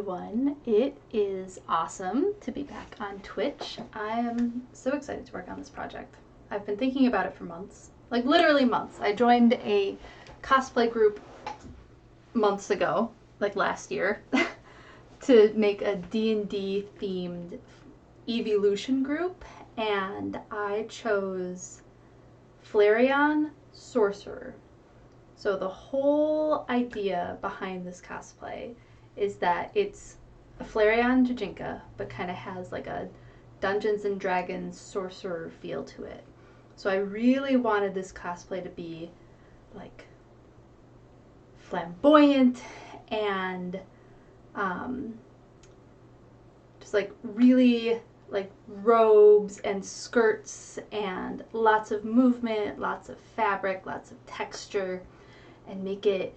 everyone. It is awesome to be back on Twitch. I am so excited to work on this project. I've been thinking about it for months, like literally months. I joined a cosplay group months ago, like last year, to make a D&D themed evolution group, and I chose Flareon Sorcerer. So the whole idea behind this cosplay is that it's a Flareon Jajinka, but kind of has like a Dungeons and Dragons sorcerer feel to it. So I really wanted this cosplay to be like flamboyant and just like really like robes and skirts and lots of movement, lots of fabric, lots of texture, and make it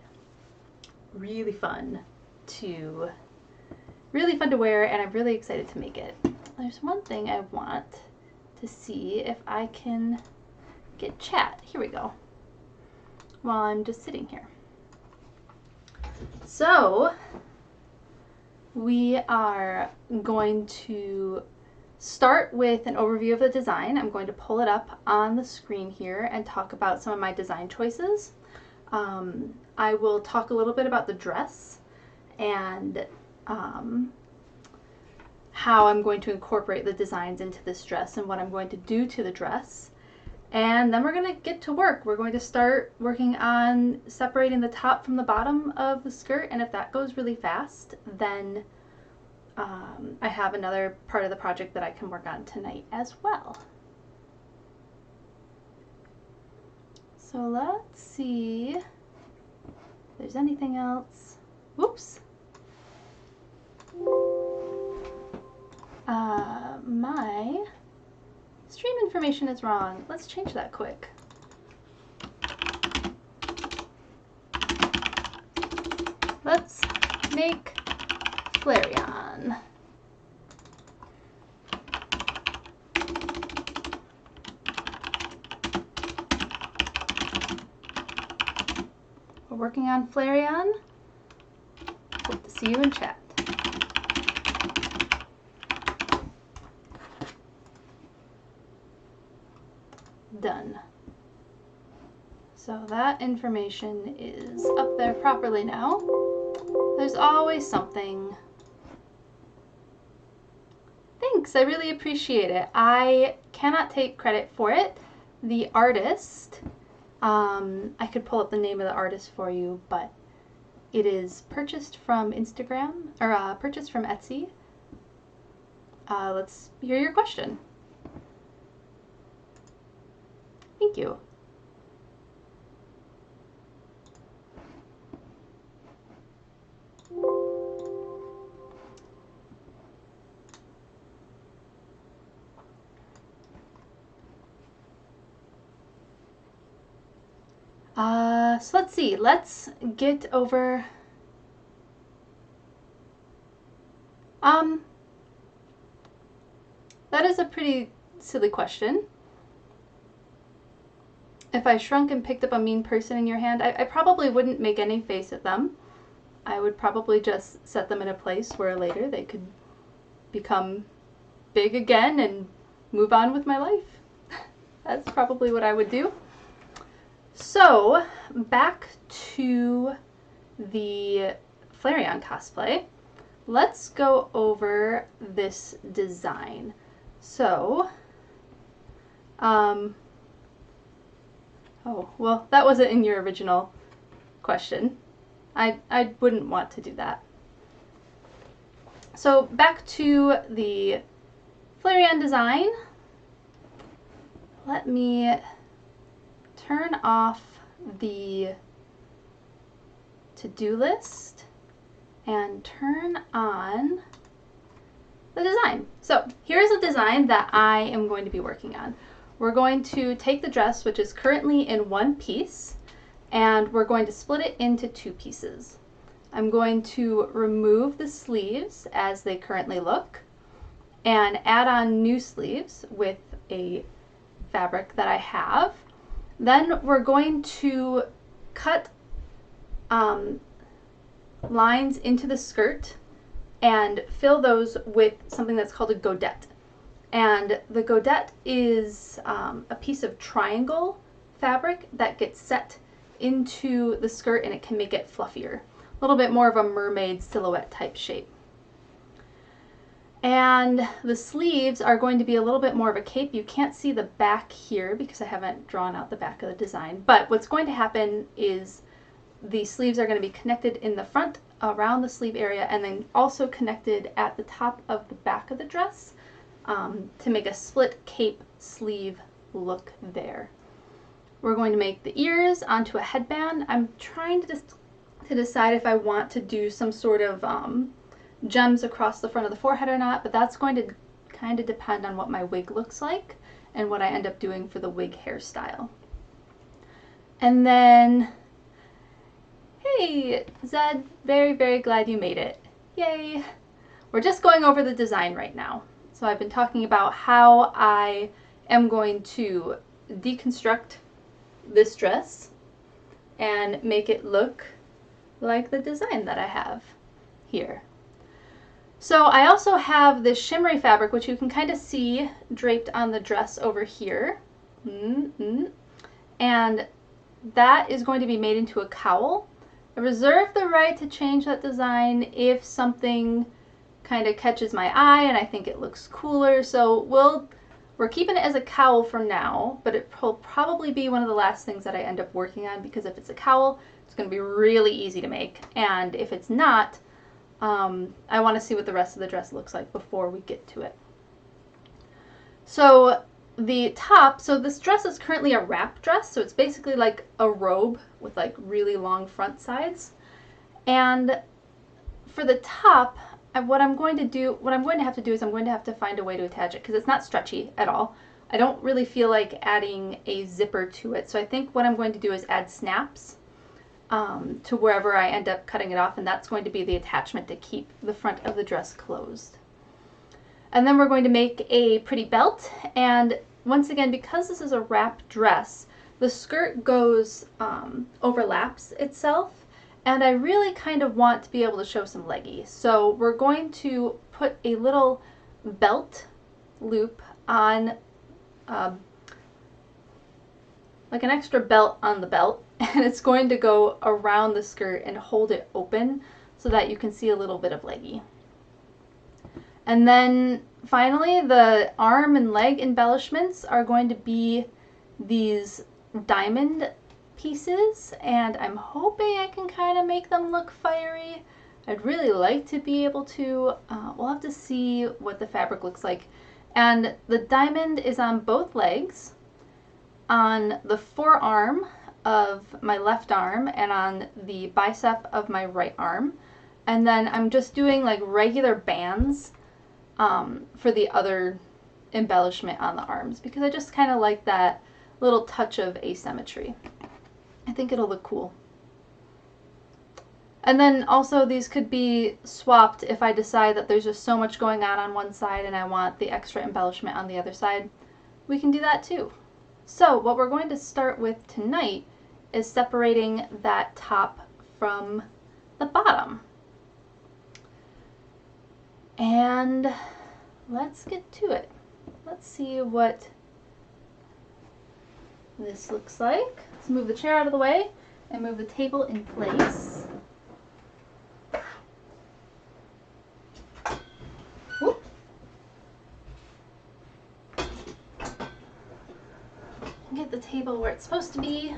really fun to wear, and I'm really excited to make it. There's one thing I want to see if I can get chat. Here we go. While I'm just sitting here. So we are going to start with an overview of the design. I'm going to pull it up on the screen here and talk about some of my design choices. I will talk a little bit about the dress and how I'm going to incorporate the designs into this dress and what I'm going to do to the dress. And then we're going to get to work. We're going to start working on separating the top from the bottom of the skirt, and if that goes really fast, then I have another part of the project that I can work on tonight as well. So let's see if there's anything else. Whoops. My stream information is wrong. Let's change that quick. Let's make Flareon. We're working on Flareon. Hope to see you in chat. Done. So that information is up there properly now. There's always something. Thanks, I really appreciate it. I cannot take credit for it. The artist, I could pull up the name of the artist for you, but it is purchased from Instagram, or purchased from Etsy. Let's hear your question. Thank you. So let's see, let's get over, that is a pretty silly question. If I shrunk and picked up a mean person in your hand, I probably wouldn't make any face at them. I would probably just set them in a place where later they could become big again and move on with my life. That's probably what I would do. So, back to the Flareon cosplay. Let's go over this design. So, oh, well, that wasn't in your original question. I wouldn't want to do that. So, back to the Flareon design. Let me turn off the to-do list and turn on the design. So here's a design that I am going to be working on. We're going to take the dress, which is currently in one piece, and we're going to split it into two pieces. I'm going to remove the sleeves as they currently look and add on new sleeves with a fabric that I have. Then we're going to cut lines into the skirt and fill those with something that's called a godette. And the godette is a piece of triangle fabric that gets set into the skirt, and it can make it fluffier. A little bit more of a mermaid silhouette type shape. And the sleeves are going to be a little bit more of a cape. You can't see the back here because I haven't drawn out the back of the design. But what's going to happen is the sleeves are going to be connected in the front around the sleeve area, and then also connected at the top of the back of the dress to make a split cape sleeve look there. We're going to make the ears onto a headband. I'm trying to decide if I want to do some sort of gems across the front of the forehead or not, but that's going to kind of depend on what my wig looks like and what I end up doing for the wig hairstyle. And then, hey, Zed, very, very glad you made it. Yay! We're just going over the design right now. So I've been talking about how I am going to deconstruct this dress and make it look like the design that I have here. So I also have this shimmery fabric, which you can kind of see draped on the dress over here. And that is going to be made into a cowl. I reserve the right to change that design if something kind of catches my eye and I think it looks cooler. So we're keeping it as a cowl for now, but it will probably be one of the last things that I end up working on, because if it's a cowl, it's going to be really easy to make. And if it's not, I want to see what the rest of the dress looks like before we get to it. So the top, so this dress is currently a wrap dress, so it's basically like a robe with like really long front sides. And for the top, what I'm going to have to do is I'm going to have to find a way to attach it, because it's not stretchy at all. I don't really feel like adding a zipper to it, so I think what I'm going to do is add snaps to wherever I end up cutting it off, and that's going to be the attachment to keep the front of the dress closed. And then we're going to make a pretty belt, and once again, because this is a wrap dress, the skirt overlaps itself, and I really kind of want to be able to show some leggy. So we're going to put a little belt loop on, like an extra belt on the belt, and it's going to go around the skirt and hold it open so that you can see a little bit of leggy. And then finally, the arm and leg embellishments are going to be these diamond pieces, and I'm hoping I can kind of make them look fiery. I'd really like to be able to. We'll have to see what the fabric looks like. And the diamond is on both legs, on the forearm of my left arm, and on the bicep of my right arm. And then I'm just doing like regular bands for the other embellishment on the arms, because I just kind of like that little touch of asymmetry. I think it'll look cool. And then also these could be swapped if I decide that there's just so much going on one side and I want the extra embellishment on the other side. We can do that too. So what we're going to start with tonight is separating that top from the bottom. And let's get to it. Let's see what this looks like. Let's move the chair out of the way and move the table in place. Whoop. Get the table where it's supposed to be.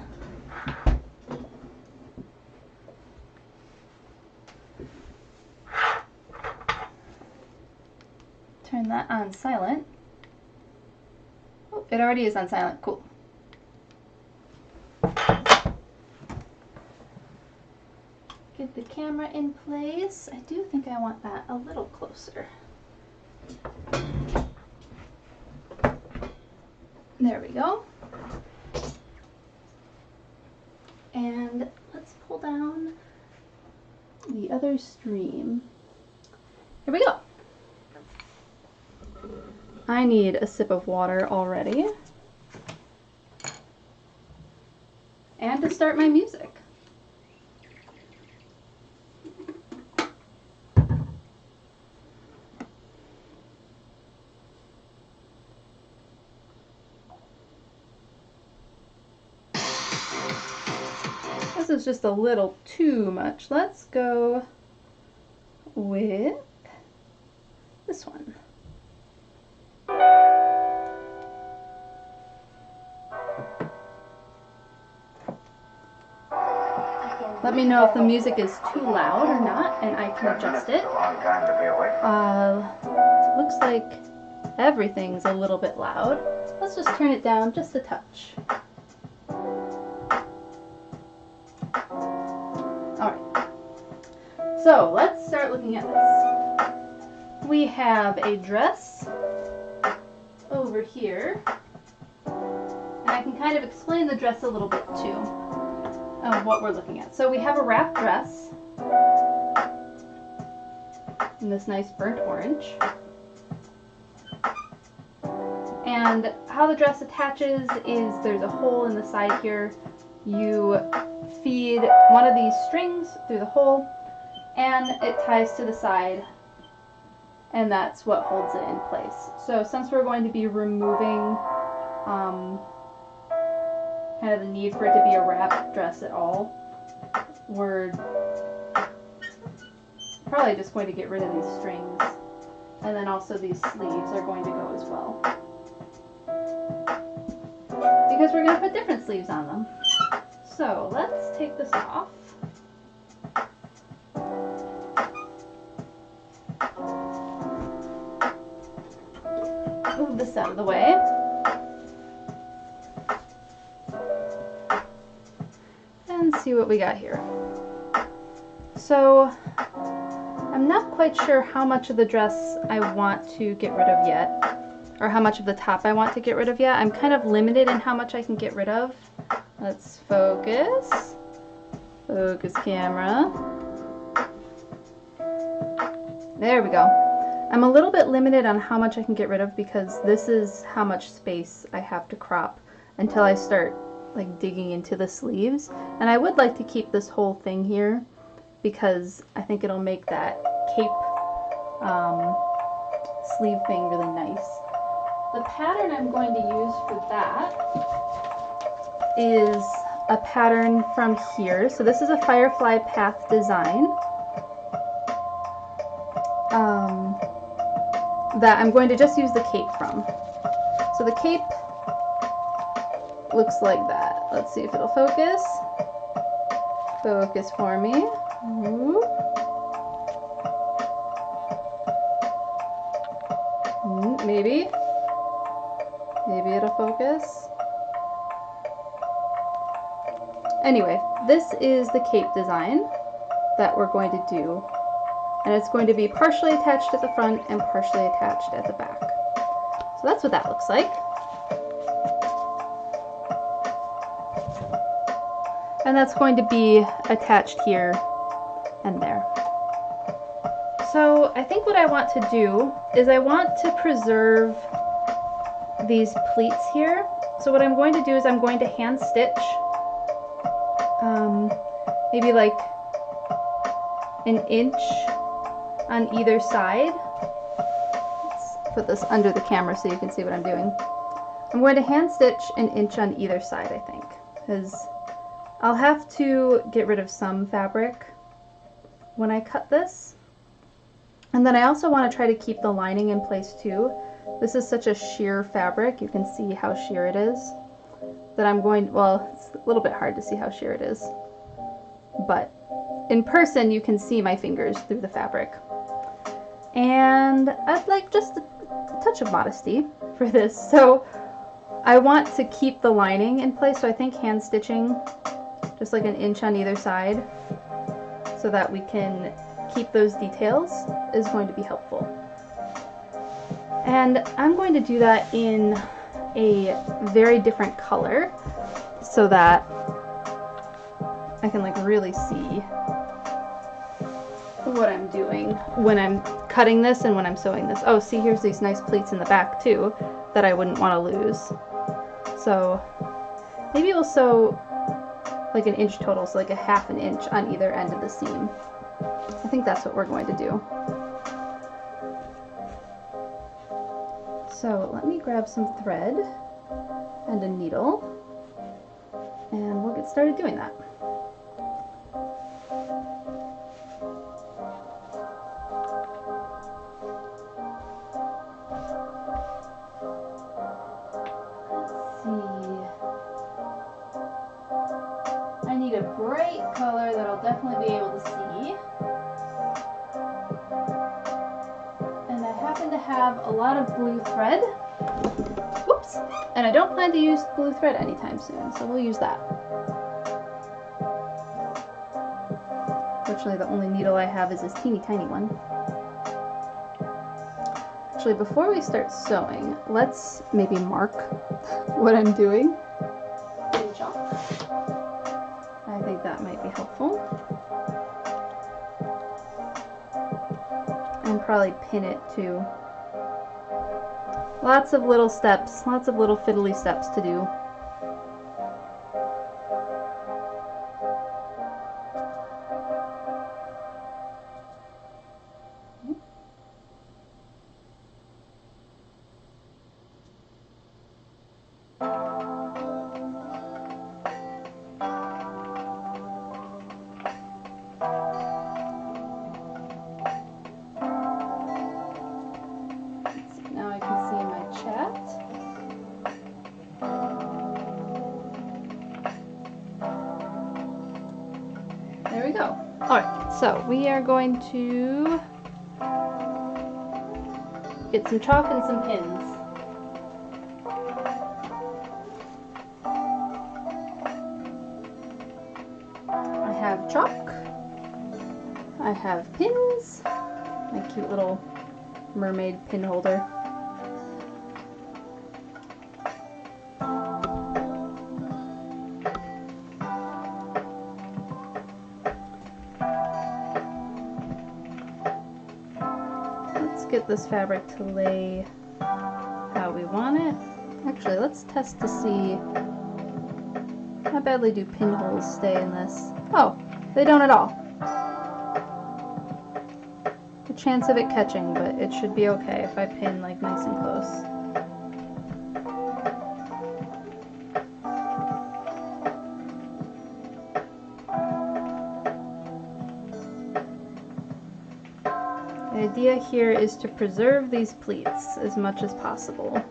Turn that on silent. Oh, it already is on silent. Cool. Get the camera in place. I do think I want that a little closer. There we go. And let's pull down the other stream. Here we go. I need a sip of water already. And to start my music. this is just a little too much. Let's go with this one. Let me know if the music is too loud or not, and I can adjust it. Looks like everything's a little bit loud. Let's just turn it down just a touch. Alright, so let's start looking at this. We have a dress over here, and I can kind of explain the dress a little bit too, of what we're looking at. So we have a wrap dress in this nice burnt orange. And how the dress attaches is there's a hole in the side here. You feed one of these strings through the hole and it ties to the side, and that's what holds it in place. So since we're going to be removing kind of the need for it to be a wrap dress at all, we're probably just going to get rid of these strings, and then also these sleeves are going to go as well, because we're going to put different sleeves on them. So let's take this off. Move this out of the way. And see what we got here. So I'm not quite sure how much of the dress I want to get rid of yet, or how much of the top I want to get rid of yet. I'm kind of limited in how much I can get rid of. Let's focus. Focus camera. There we go. I'm a little bit limited on how much I can get rid of because this is how much space I have to crop until I start like digging into the sleeves. And I would like to keep this whole thing here because I think it'll make that cape sleeve thing really nice. The pattern I'm going to use for that is a pattern from here. So this is a Firefly Path design that I'm going to just use the cape from. So the cape looks like that. Let's see if it'll focus. Focus for me. Ooh. Maybe. Maybe it'll focus. Anyway, this is the cape design that we're going to do. And it's going to be partially attached at the front and partially attached at the back. So that's what that looks like. And that's going to be attached here and there. So I think what I want to do is I want to preserve these pleats here. So what I'm going to do is I'm going to hand stitch maybe like an inch on either side. Let's put this under the camera so you can see what I'm doing. I'm going to hand stitch an inch on either side, I think, because I'll have to get rid of some fabric when I cut this. And then I also want to try to keep the lining in place too. This is such a sheer fabric, you can see how sheer it is, that I'm going, well, it's a little bit hard to see how sheer it is, but in person you can see my fingers through the fabric. And I'd like just a touch of modesty for this, so I want to keep the lining in place, so I think hand stitching just like an inch on either side so that we can keep those details is going to be helpful. And I'm going to do that in a very different color so that I can like really see what I'm doing when I'm cutting this and when I'm sewing this. Oh, see, here's these nice pleats in the back too that I wouldn't want to lose. So maybe we'll sew like an inch total, so like a half an inch on either end of the seam. I think that's what we're going to do. So let me grab some thread and a needle and we'll get started doing that. definitely be able to see. And I happen to have a lot of blue thread. Whoops! And I don't plan to use blue thread anytime soon, so we'll use that. Fortunately, the only needle I have is this teeny tiny one. Actually, before we start sewing, let's maybe mark what I'm doing in chalk. I think that might be helpful. And probably pin it too. Lots of little steps, lots of little fiddly steps to do. Now I can see my chat. There we go. Alright, so we are going to get some chalk and some pins. I have chalk. I have pins. My cute little mermaid pin holder. Get this fabric to lay how we want it. Actually, let's test to see how badly do pinholes stay in this. Oh, they don't at all. A chance of it catching, but it should be okay if I pin like nice and close. The idea here is to preserve these pleats as much as possible.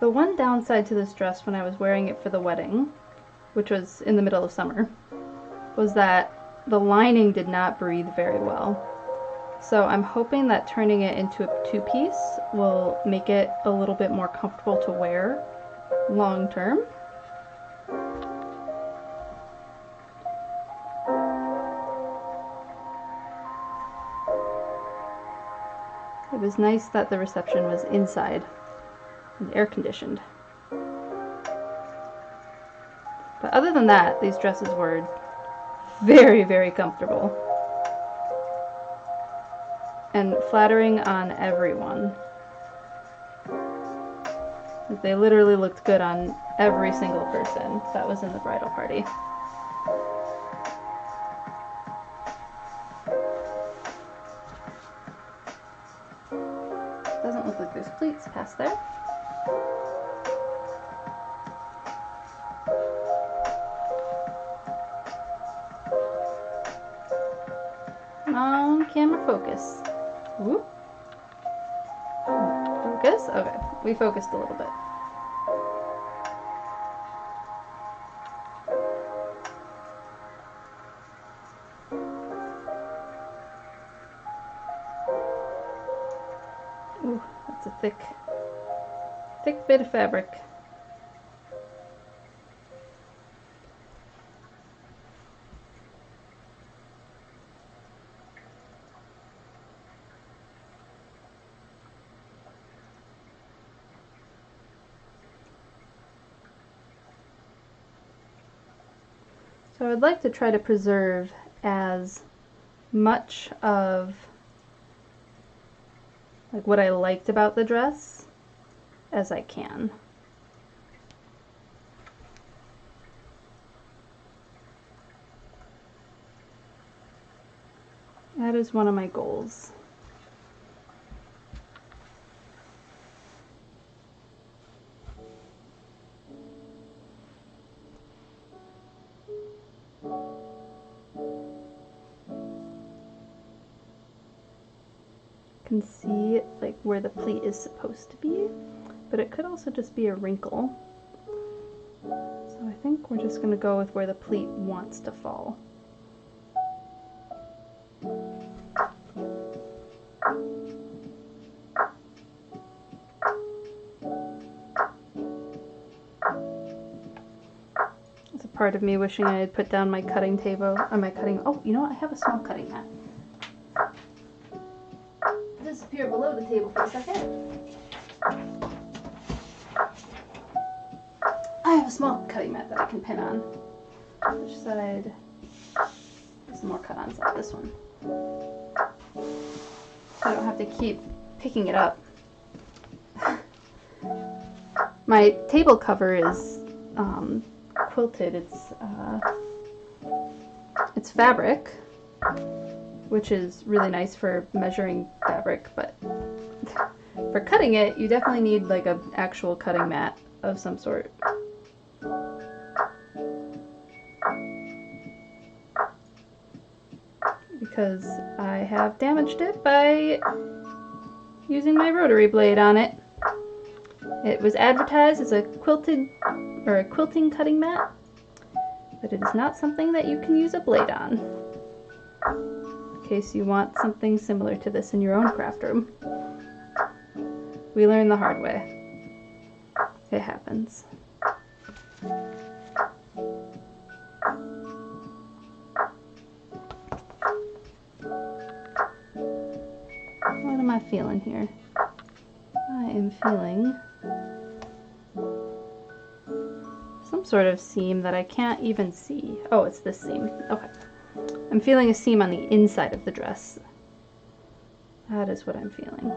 The one downside to this dress when I was wearing it for the wedding, which was in the middle of summer, was that the lining did not breathe very well. So I'm hoping that turning it into a two-piece will make it a little bit more comfortable to wear long term. It was nice that the reception was inside and air conditioned. But other than that, these dresses were very, very comfortable. And flattering on everyone. They literally looked good on every single person that was in the bridal party. Doesn't look like there's pleats past there. Camera focus. Whoop. Focus? Okay, we focused a little bit. Ooh, that's a thick bit of fabric. So I would like to try to preserve as much of like what I liked about the dress as I can. That is one of my goals. can see like where the pleat is supposed to be, but it could also just be a wrinkle. So I think we're just going to go with where the pleat wants to fall. There's a part of me wishing I had put down my cutting table, or my cutting, oh, you know what, I have a small cutting mat. Disappear below the table for a second. I have a small cutting mat that I can pin on. Which side? Some more cut-ons like this one. So I don't have to keep picking it up. My table cover is quilted. It's fabric, which is really nice for measuring fabric, but for cutting it, you definitely need like an actual cutting mat of some sort. Because I have damaged it by using my rotary blade on it. It was advertised as a quilting cutting mat, but it is not something that you can use a blade on. In case you want something similar to this in your own craft room. We learned the hard way. It happens. What am I feeling here? I am feeling some sort of seam that I can't even see. Oh, it's this seam. Okay. I'm feeling a seam on the inside of the dress. That is what I'm feeling.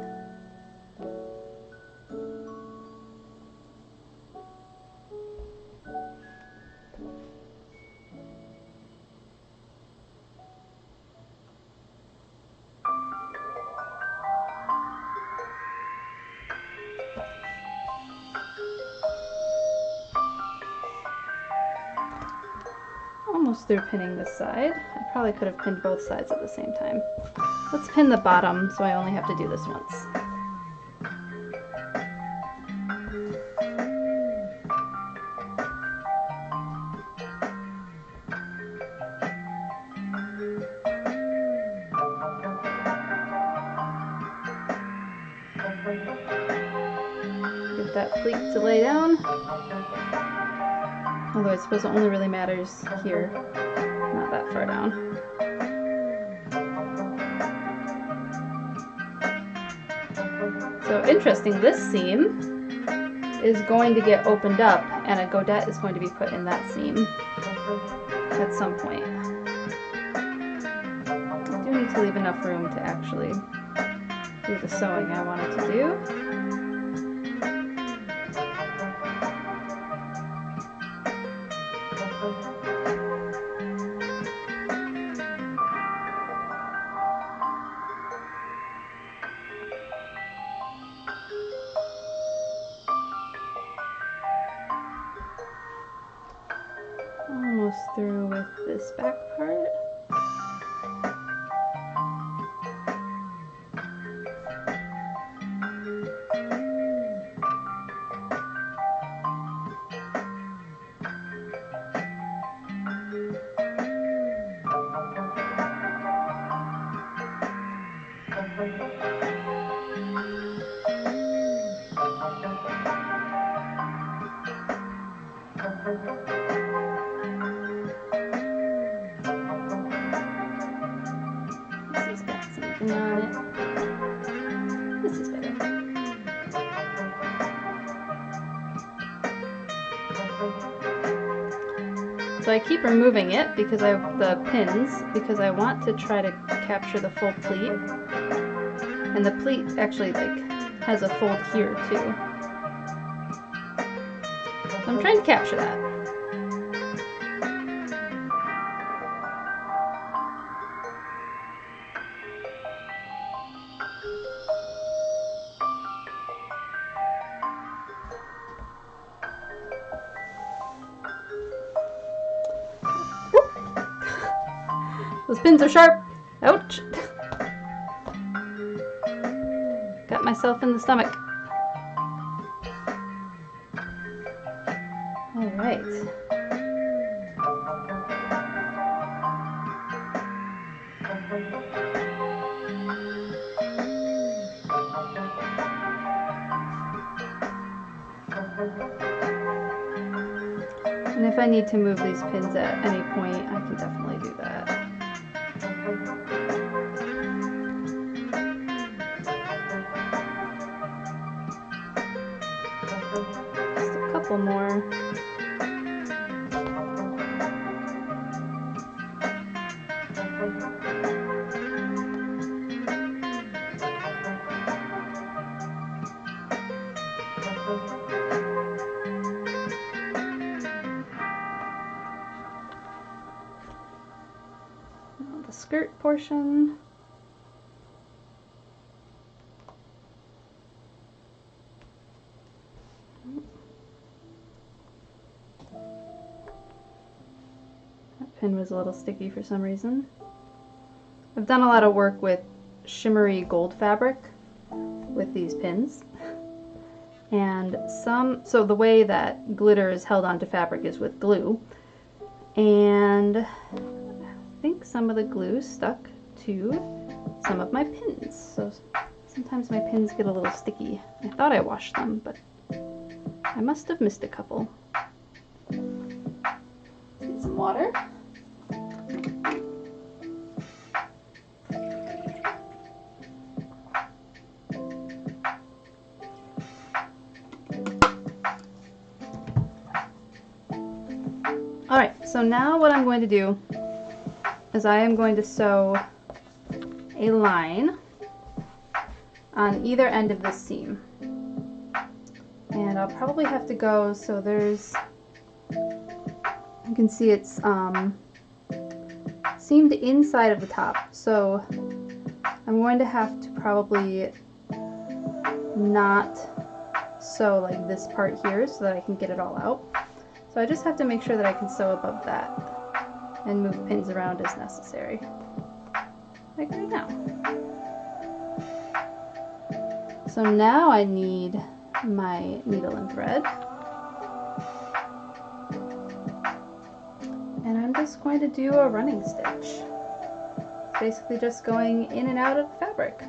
Almost through pinning this side. I probably could have pinned both sides at the same time. Let's pin the bottom so I only have to do this once. Get that pleat to lay down. Although I suppose it only really matters here, not that far down. So interesting, this seam is going to get opened up and a godette is going to be put in that seam at some point. I do need to leave enough room to actually do the sewing I wanted to do. Almost through with this back part. On it. This is better. So I keep removing it because the pins because I want to try to capture the full pleat, and the pleat actually like has a fold here too. So I'm trying to capture that. Those pins are sharp. Ouch. Stab myself in the stomach. All right. And if I need to move these pins at any point, I can definitely do that. Just a couple more. The skirt portion. That pin was a little sticky for some reason. I've done a lot of work with shimmery gold fabric with these pins. And so the way that glitter is held onto fabric is with glue. And I think some of the glue stuck to some of my pins. So sometimes my pins get a little sticky. I thought I washed them, but I must have missed a couple. Get some water. Alright, so now what I'm going to do is I am going to sew a line on either end of this seam. And I'll probably have to go, so there's, you can see it's seamed inside of the top. So I'm going to have to probably not sew like this part here so that I can get it all out. So I just have to make sure that I can sew above that and move pins around as necessary, like right now. So now I need my needle and thread, and I'm just going to do a running stitch. It's basically just going in and out of the fabric.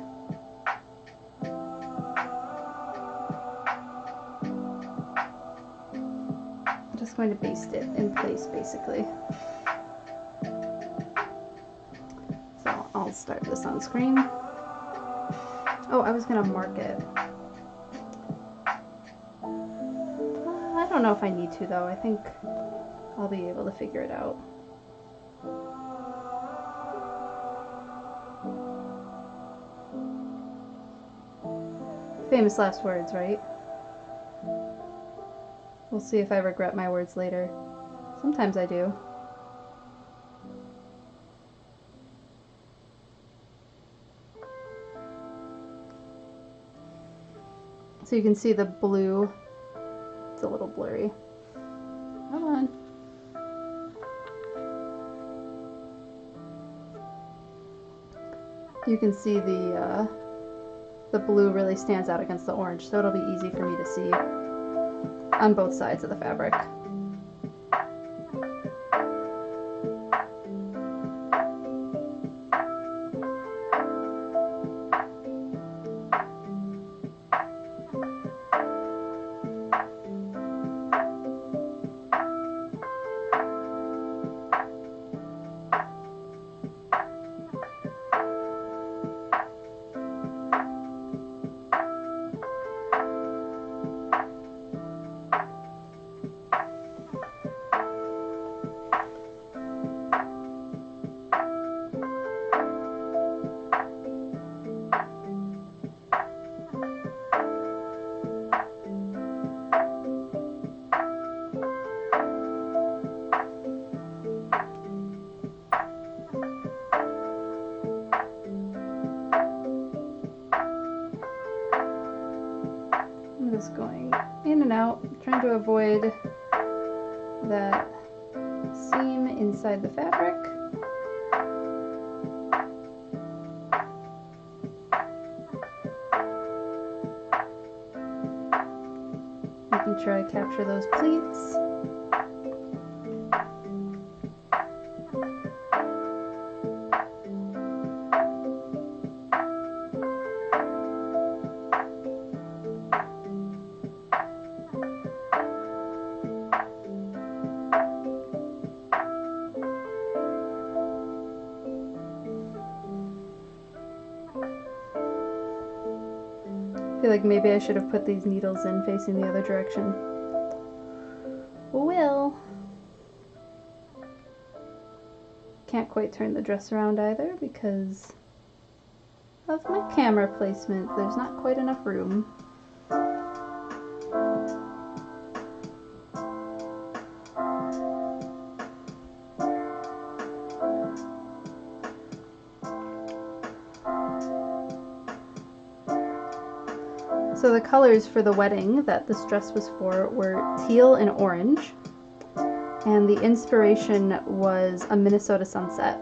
Just going to baste it in place basically. So I'll start this on screen. Oh, I was gonna mark it. I don't know if I need to though. I think I'll be able to figure it out. Famous last words, right? We'll see if I regret my words later. Sometimes I do. So you can see the blue. It's a little blurry. Come on. You can see the blue really stands out against the orange, so it'll be easy for me to see on both sides of the fabric. Just going in and out, trying to avoid that seam inside the fabric. Making sure I capture those pleats. I feel like maybe I should have put these needles in facing the other direction. Well, can't quite turn the dress around either because of my camera placement. There's not quite enough room. So the colors for the wedding that this dress was for were teal and orange, and the inspiration was a Minnesota sunset.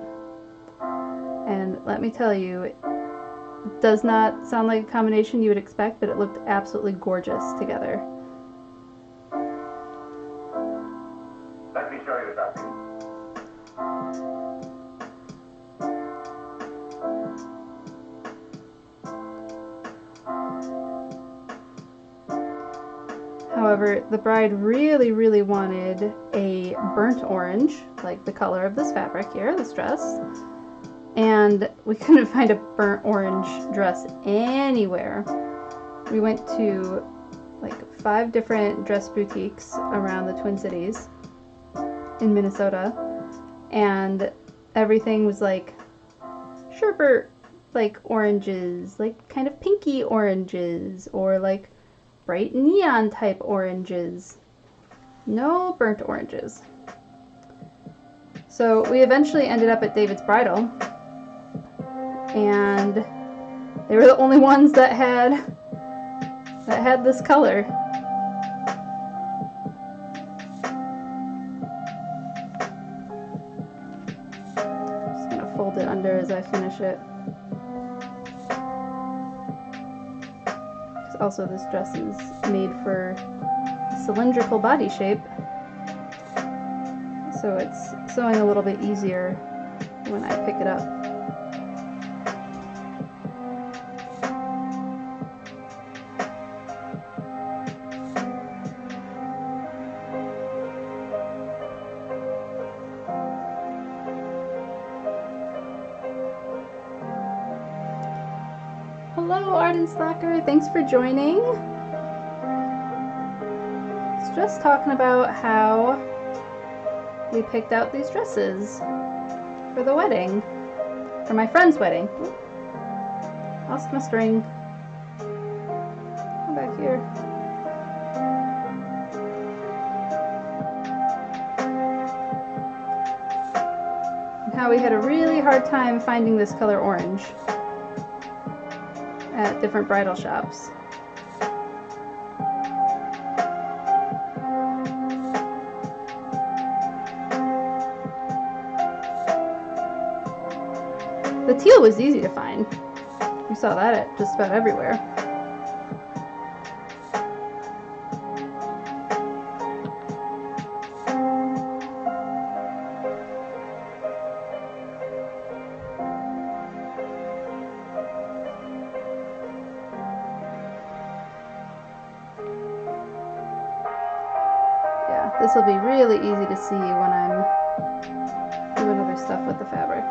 And let me tell you, it does not sound like a combination you would expect, but it looked absolutely gorgeous together. Let me show you something. However, the bride really wanted a burnt orange, like the color of this fabric here, this dress, and we couldn't find a burnt orange dress anywhere. We went to like 5 different dress boutiques around the Twin Cities in Minnesota, and everything was like sherbet like oranges, like kind of pinky oranges, or like bright neon type oranges. No burnt oranges. So we eventually ended up at David's Bridal, and they were the only ones that had this color. Just gonna fold it under as I finish it. Also, this dress is made for a cylindrical body shape, so it's sewing a little bit easier when I pick it up. Hello, Arden Slacker. Thanks for joining. I was just talking about how we picked out these dresses for the wedding, for my friend's wedding. Ooh, lost my string. Come back here. And how we had a really hard time finding this color orange at different bridal shops. The teal was easy to find. You saw that at just about everywhere. This will be really easy to see when I'm doing other stuff with the fabric.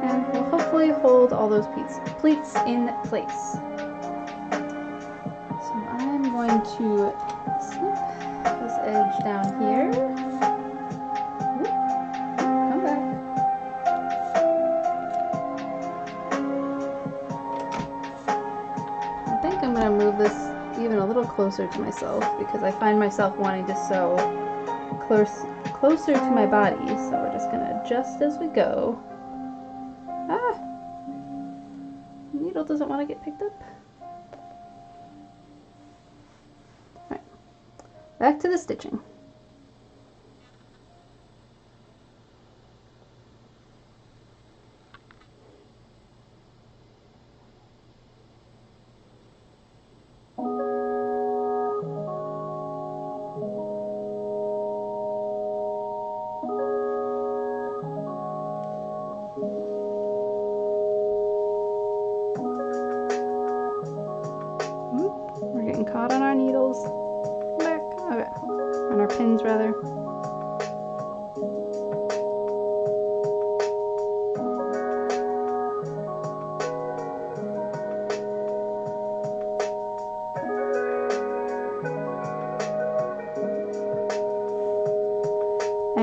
And we'll hopefully hold all those pleats in place. So I'm going to snip this edge down here. Oop, come back. I think I'm going to move this even a little closer to myself because I find myself wanting to sew closer to my body, so we're just going to adjust as we go. Ah! The needle doesn't want to get picked up. Alright, back to the stitching.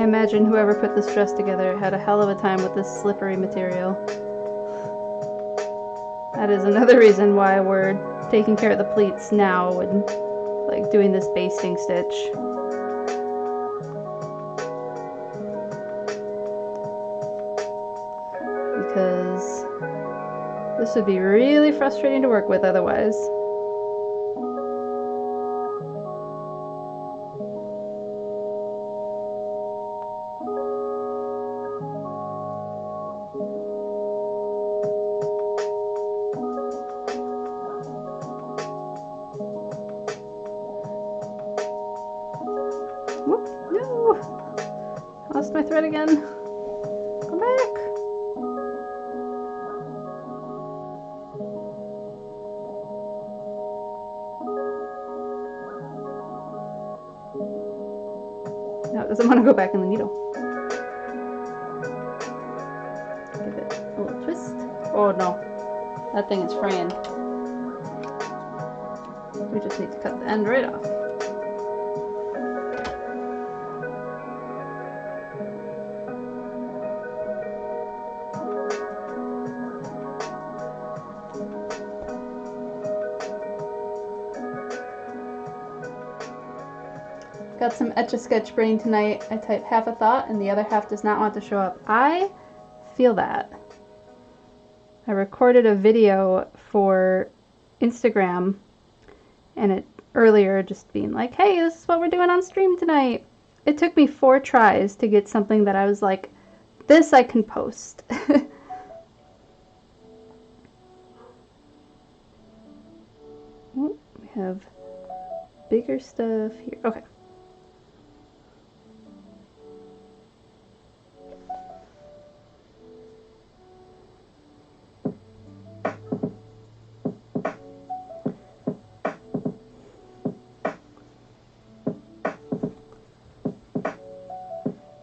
imagine whoever put this dress together had a hell of a time with this slippery material. That is another reason why we're taking care of the pleats now and like doing this basting stitch. Because this would be really frustrating to work with otherwise. Whoop, no! Lost my thread again. Come back! No, it doesn't want to go back in the needle. Give it a little twist. Oh no, that thing is fraying. We just need to cut the end right off. Got some Etch-a-Sketch brain tonight. I type half a thought and the other half does not want to show up. I feel that. I recorded a video for Instagram and it earlier just being like, hey, this is what we're doing on stream tonight. It took me 4 tries to get something that I was like, this I can post. Oh, we have bigger stuff here. Okay.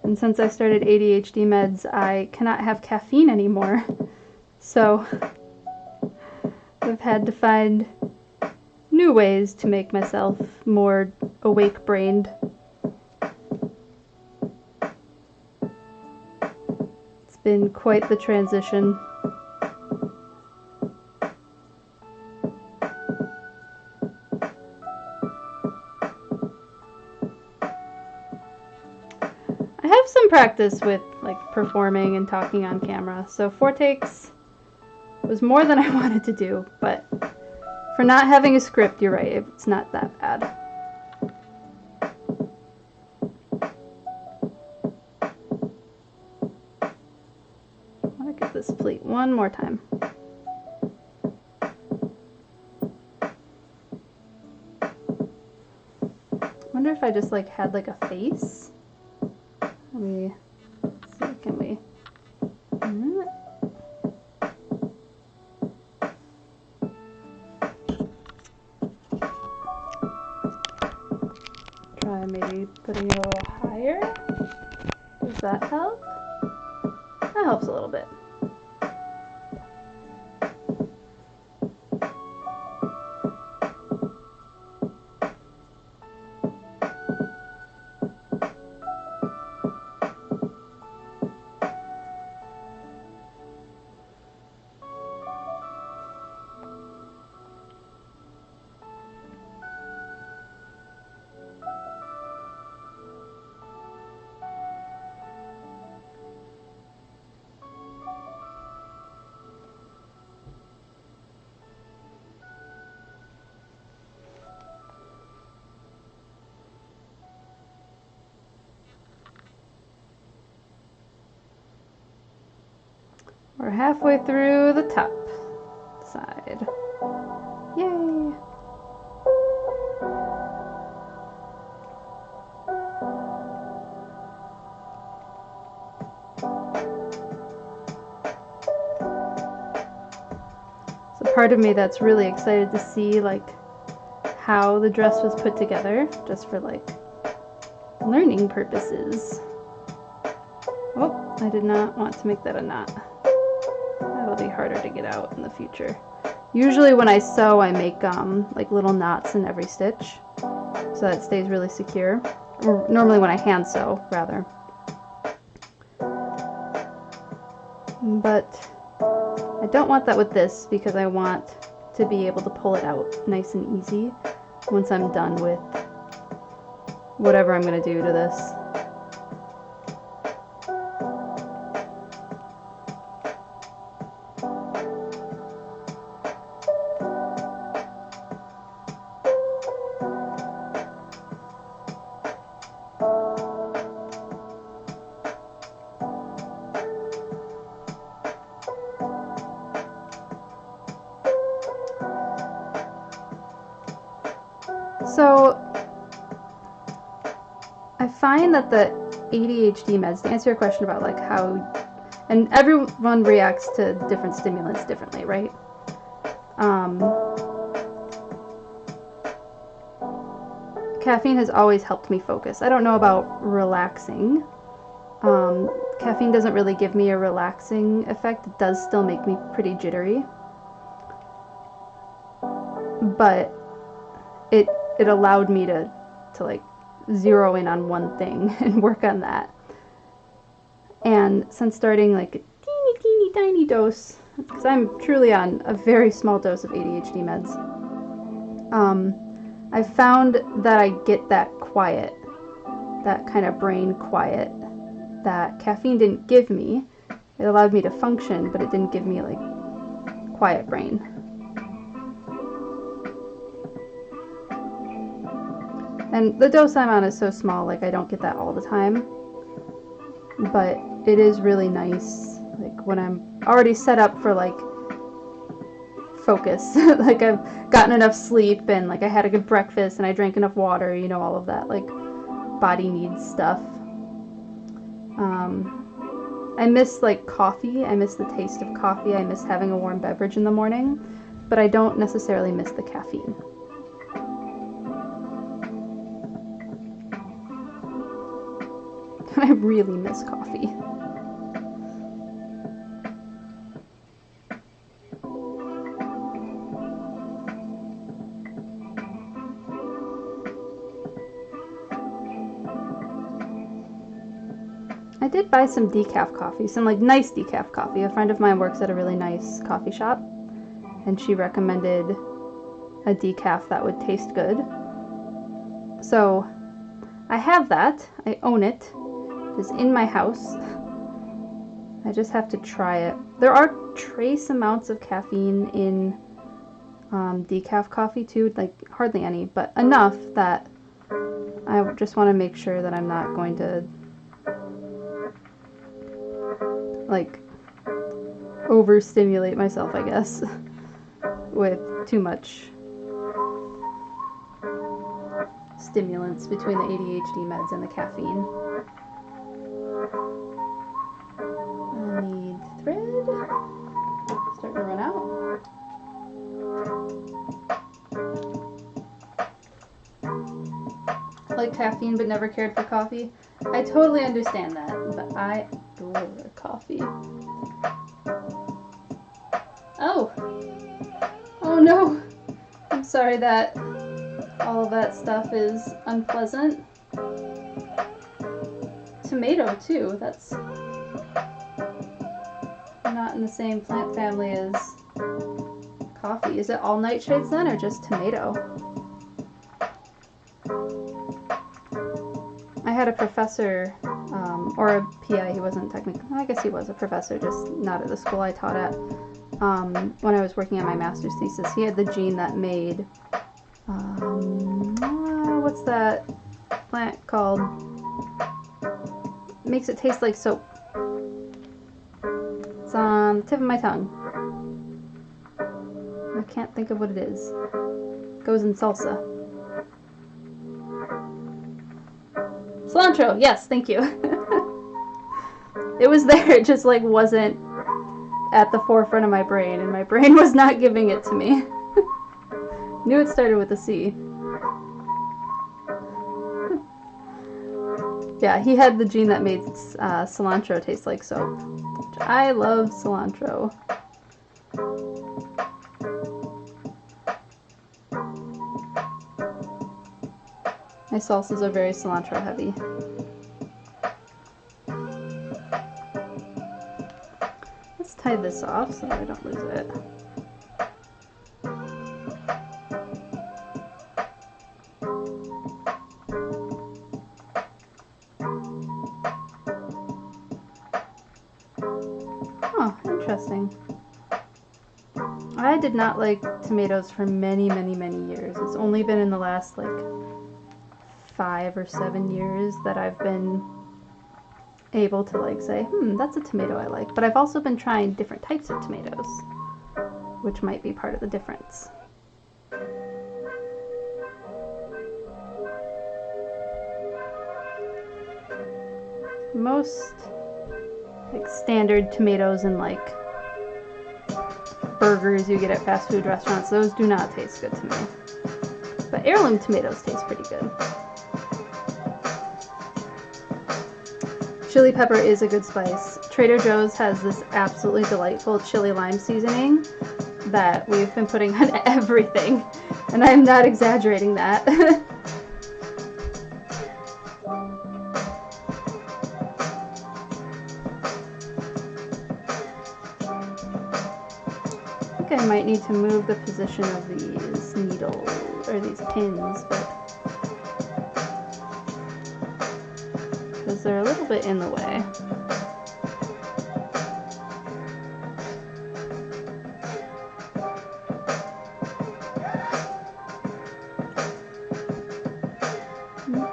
And since I started ADHD meds, I cannot have caffeine anymore. So I've had to find new ways to make myself more awake-brained. It's been quite the transition. I have some practice with like performing and talking on camera, so 4 takes was more than I wanted to do, but for not having a script, you're right, it's not that bad. I want to get this pleat one more time. I wonder if I just like had like a face. Let me see, can we? Try maybe putting it a little higher. Does that help? That helps a little bit. We're halfway through the top side. Yay! So part of me that's really excited to see like how the dress was put together, just for like learning purposes. Oh, I did not want to make that a knot. That'll be harder to get out in the future. Usually when I sew, I make like little knots in every stitch so that it stays really secure. Or normally when I hand sew, rather. But I don't want that with this because I want to be able to pull it out nice and easy once I'm done with whatever I'm going to do to this. So I find that the ADHD meds, to answer your question about like how, and everyone reacts to different stimulants differently, right? Caffeine has always helped me focus. I don't know about relaxing. Caffeine doesn't really give me a relaxing effect. It does still make me pretty jittery. But it allowed me to like zero in on one thing and work on that. And since starting like a teeny tiny dose, because I'm truly on a very small dose of ADHD meds, I found that I get that quiet, that kind of brain quiet that caffeine didn't give me. It allowed me to function, but it didn't give me like quiet brain. And the dose I'm on is so small, like I don't get that all the time. But it is really nice, like when I'm already set up for like focus, like I've gotten enough sleep and like I had a good breakfast and I drank enough water, you know, all of that like body needs stuff. I miss like coffee, I miss the taste of coffee, I miss having a warm beverage in the morning, but I don't necessarily miss the caffeine. I really miss coffee. I did buy some decaf coffee, some like nice decaf coffee. A friend of mine works at a really nice coffee shop, and she recommended a decaf that would taste good. So I have that. I own it. It is in my house. I just have to try it. There are trace amounts of caffeine in decaf coffee too, like hardly any, but enough that I just want to make sure that I'm not going to like overstimulate myself, I guess, with too much stimulants between the ADHD meds and the caffeine. I need thread. Starting to run out. I like caffeine but never cared for coffee. I totally understand that, but I adore coffee. Oh! Oh no! I'm sorry that all of that stuff is unpleasant. Tomato too, that's not in the same plant family as coffee. Is it all nightshades then, or just tomato? I had a professor, or a PI, he wasn't technically, I guess he was a professor, just not at the school I taught at, when I was working on my master's thesis. He had the gene that made, what's that plant called? Makes it taste like soap. It's on the tip of my tongue. I can't think of what it is. It goes in salsa. Cilantro, yes, thank you. It was there, it just like wasn't at the forefront of my brain, and my brain was not giving it to me. Knew it started with a C. Yeah, he had the gene that made cilantro taste like soap. I love cilantro. My salsas are very cilantro heavy. tie this off so that I don't lose it. Oh, interesting. I did not like tomatoes for many, many, many years. It's only been in the last like 5 or 7 years that I've been able to like say, that's a tomato I like. But I've also been trying different types of tomatoes, which might be part of the difference. Most like standard tomatoes and like burgers you get at fast food restaurants, those do not taste good to me. But heirloom tomatoes taste pretty good. Chili pepper is a good spice. Trader Joe's has this absolutely delightful chili lime seasoning that we've been putting on everything, and I'm not exaggerating that. I think I might need to move the position of these needles, or these pins, because they're a little bit in the way.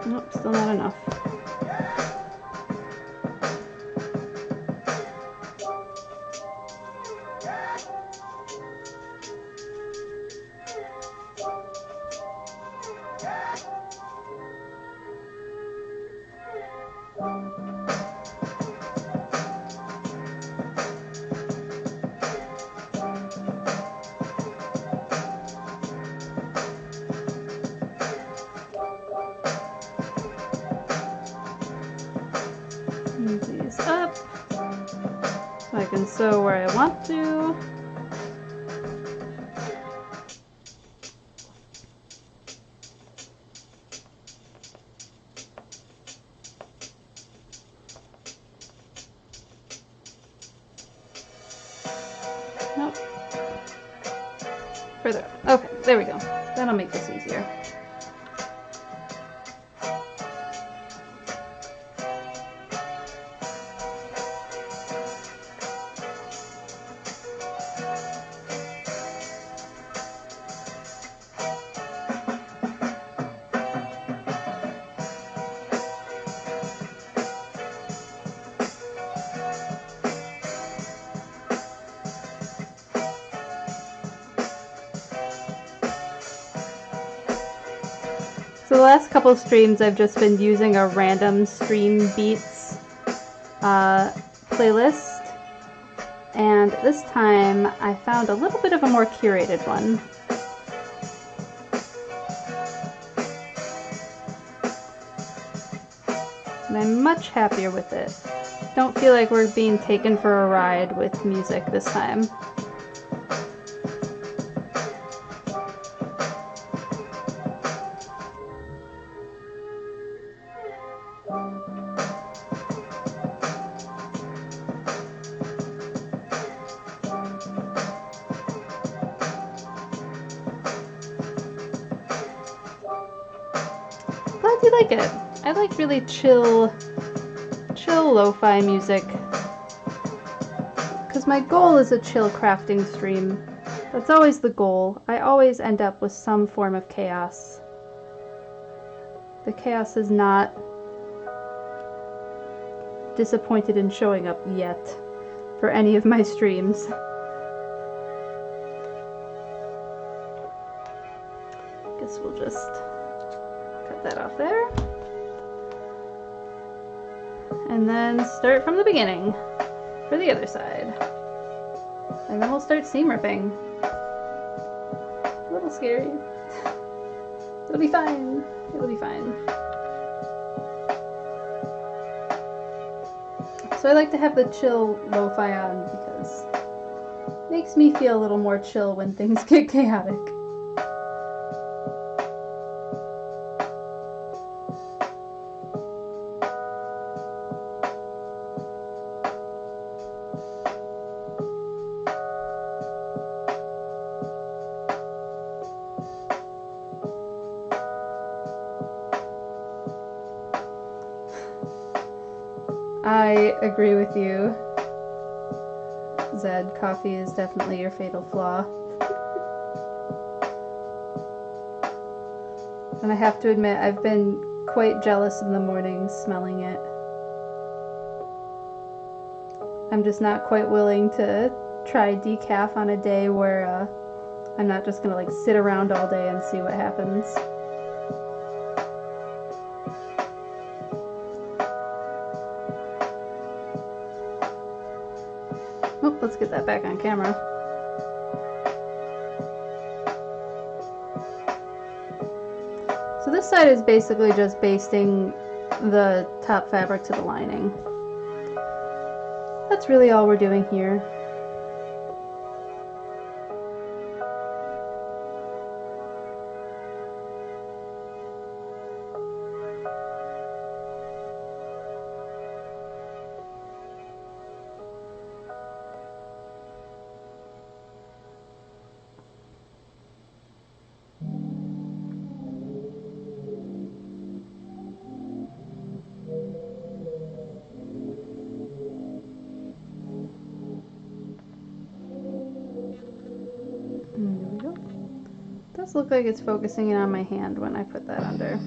Nope, still not enough. Move these up so I can sew where I want to. Nope. Further up. Okay, there we go. That'll make this easier. So the last couple streams I've just been using a random stream beats playlist, and this time I found a little bit of a more curated one. And I'm much happier with it. Don't feel like we're being taken for a ride with music this time. Glad you like it. I like really chill lo-fi music. Because my goal is a chill crafting stream. That's always the goal. I always end up with some form of chaos. The chaos is not disappointed in showing up yet for any of my streams. Guess we'll just cut that off there. And then start from the beginning for the other side. And then we'll start seam ripping. A little scary. It'll be fine. It'll be fine. So I like to have the chill lo-fi on because it makes me feel a little more chill when things get chaotic. I agree with you, Zed. Coffee is definitely your fatal flaw. And I have to admit, I've been quite jealous in the mornings smelling it. I'm just not quite willing to try decaf on a day where I'm not just gonna like sit around all day and see what happens. Oh, let's get that back on camera. So this side is basically just basting the top fabric to the lining. That's really all we're doing here. There we go. It does look like it's focusing in on my hand when I put that under.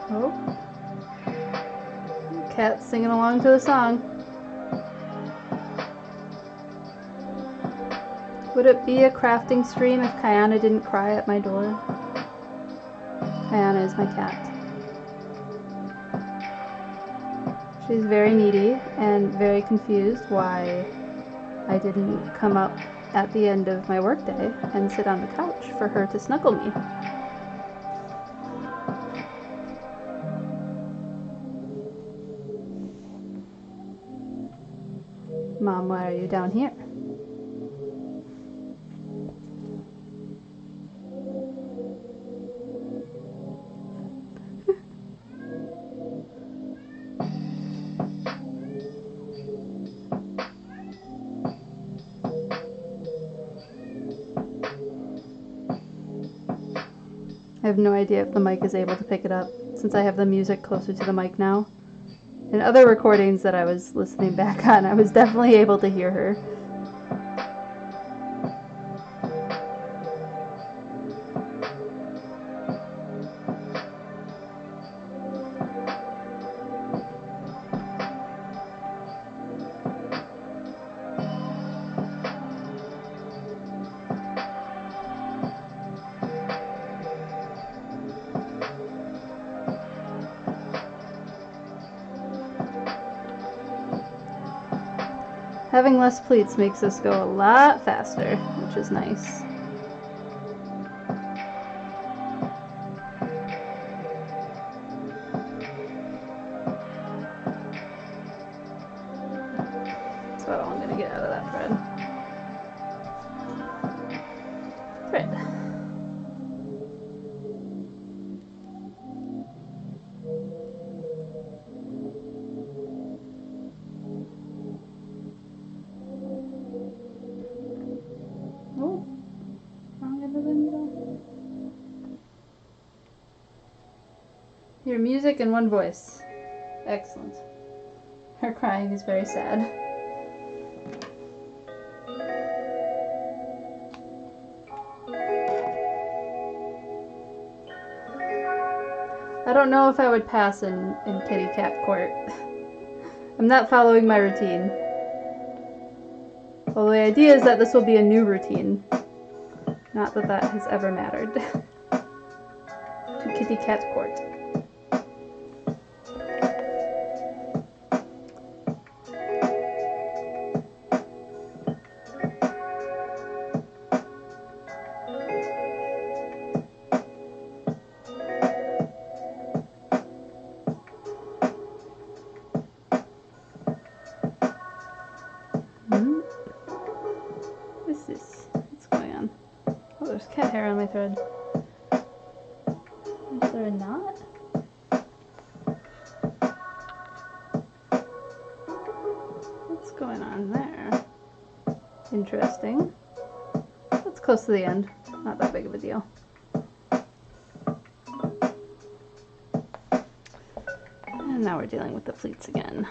Oh. Cat's singing along to the song. Would it be a crafting stream if Kayana didn't cry at my door? Kayana is my cat. She's very needy and very confused why I didn't come up at the end of my workday and sit on the couch for her to snuggle me. Mom, why are you down here? I have no idea if the mic is able to pick it up, since I have the music closer to the mic now. In other recordings that I was listening back on, I was definitely able to hear her. Having less pleats makes this go a lot faster, which is nice. That's about all I'm going to get out of that thread. Oh, wrong end of the needle. Your music in one voice. Excellent. Her crying is very sad. I don't know if I would pass in kitty cat court. I'm not following my routine. Well, the idea is that this will be a new routine. Not that that has ever mattered. To kitty cat court. hair on my thread. Is there a knot? What's going on there? Interesting. That's close to the end. Not that big of a deal. And now we're dealing with the pleats again.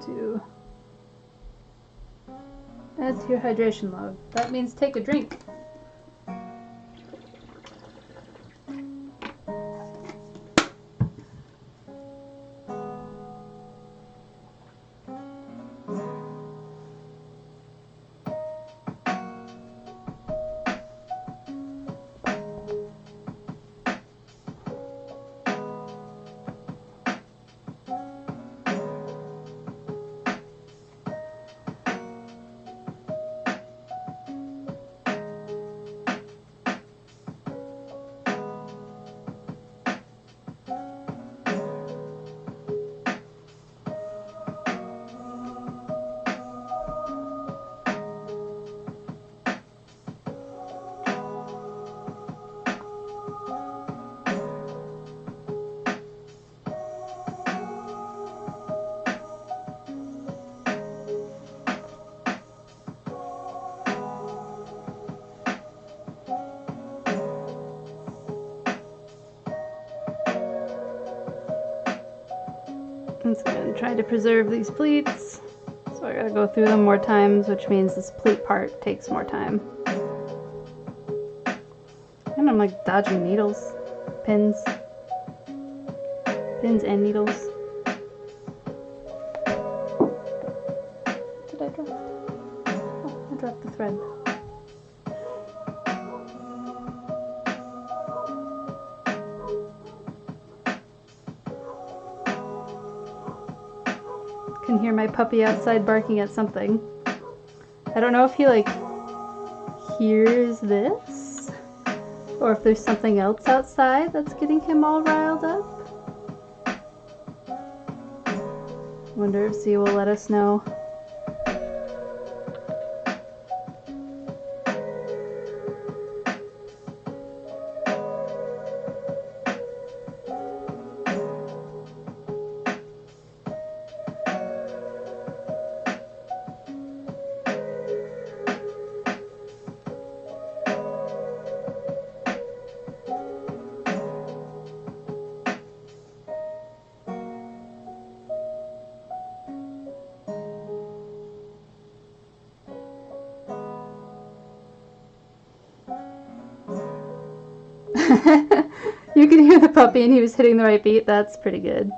To add to your hydration log. That means take a drink. I'm just going to try to preserve these pleats. So I gotta go through them more times, which means this pleat part takes more time. And I'm like dodging needles, pins and needles. Did I drop? Oh, I dropped the thread. Can hear my puppy outside barking at something. I don't know if he like hears this or if there's something else outside that's getting him all riled up. Wonder if Z will let us know. You can hear the puppy and he was hitting the right beat. That's pretty good.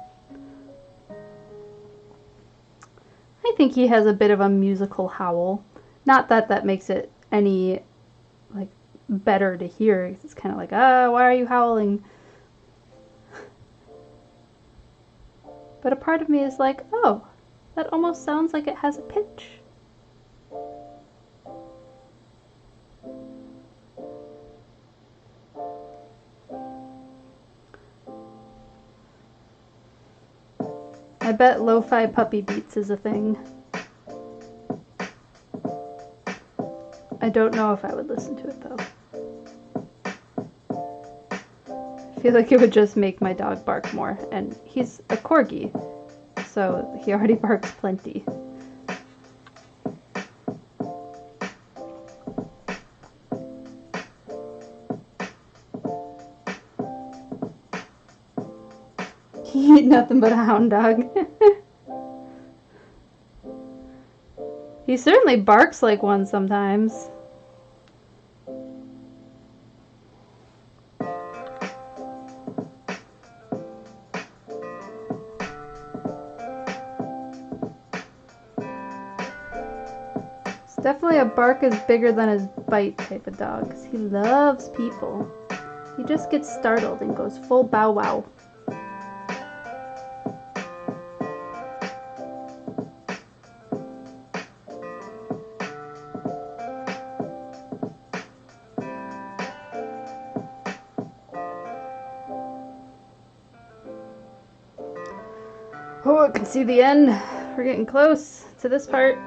I think he has a bit of a musical howl. Not that that makes it any like better to hear. It's kind of like, why are you howling? But a part of me is like, oh, that almost sounds like it has a pitch. I bet lo-fi puppy beats is a thing. I don't know if I would listen to it though. I feel like it would just make my dog bark more, and he's a corgi, so he already barks plenty. He ain't nothing but a hound dog. He certainly barks like one sometimes. Definitely a bark is bigger than his bite type of dog, 'cause he loves people. He just gets startled and goes full bow wow. Oh, I can see the end. We're getting close to this part.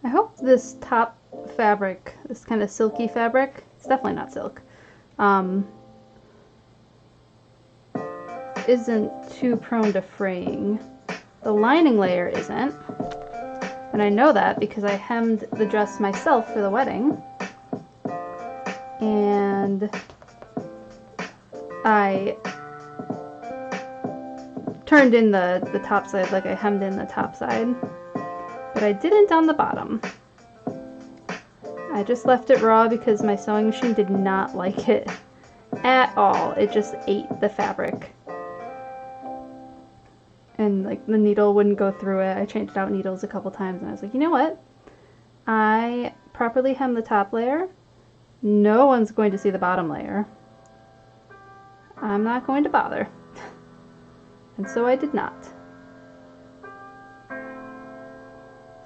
I hope this top fabric, this kind of silky fabric, it's definitely not silk, isn't too prone to fraying. The lining layer isn't, and I know that because I hemmed the dress myself for the wedding, and I turned in the top side, like I hemmed in the top side, but I didn't on the bottom. I just left it raw because my sewing machine did not like it at all. It just ate the fabric. And like the needle wouldn't go through it. I changed out needles a couple times and I was like, you know what? I properly hemmed the top layer. No one's going to see the bottom layer. I'm not going to bother. And so I did not.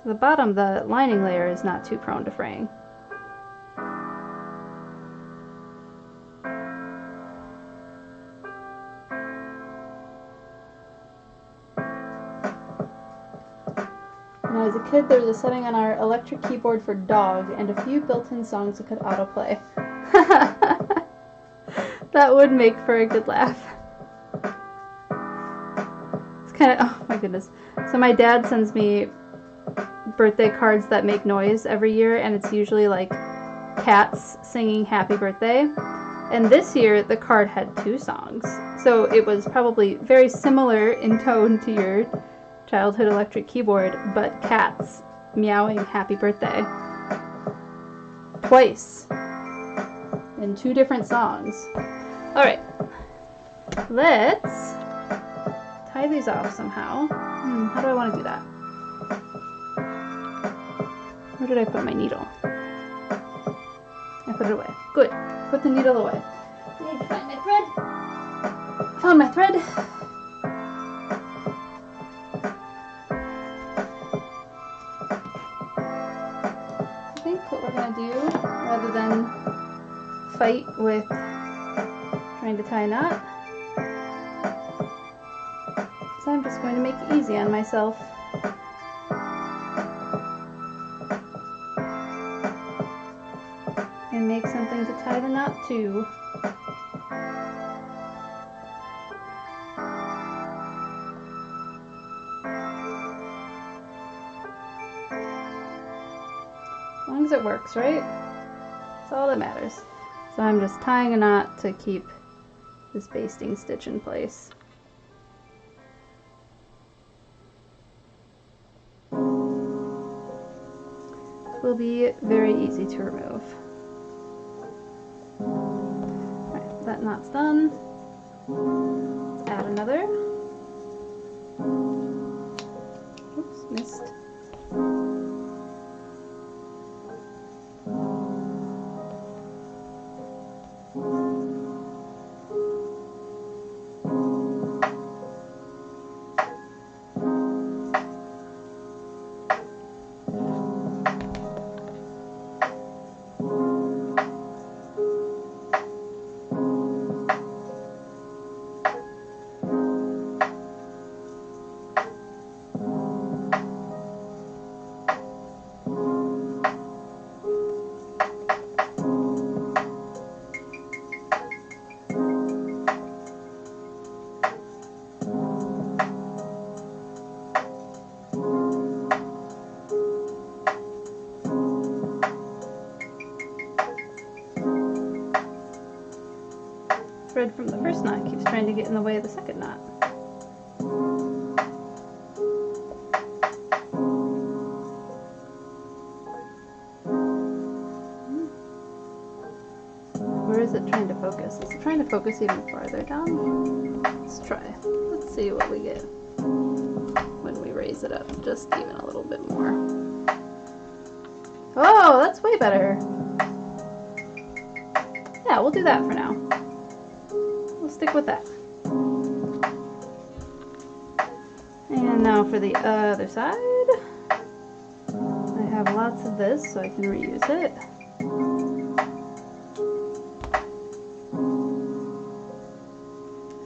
So the bottom, the lining layer, is not too prone to fraying. When I was a kid, there was a setting on our electric keyboard for dog and a few built-in songs that could autoplay. That would make for a good laugh. It's kind of, oh my goodness. So my dad sends me birthday cards that make noise every year, and it's usually like cats singing happy birthday. And this year the card had 2 songs. So it was probably very similar in tone to your childhood electric keyboard, but cats meowing happy birthday. Twice. In 2 different songs. Alright. Let's tie these off somehow. How do I want to do that? Where did I put my needle? I put it away. Good. Put the needle away. I need to find my thread. Found my thread. I think what we're going to do, rather than fight with trying to tie a knot, is I'm just going to make it easy on myself. And make something to tie the knot to. As long as it works, right? That's all that matters. So I'm just tying a knot to keep this basting stitch in place. It will be very easy to remove. Alright, that knot's done. Let's add another. Oops, missed. thread from the first knot keeps trying to get in the way of the second knot. Where is it trying to focus? Is it trying to focus even farther down? Let's try. Let's see what we get when we raise it up just even a little bit more. Oh, that's way better. Yeah, we'll do that for now. We'll stick with that. And now for the other side. I have lots of this, so I can reuse it.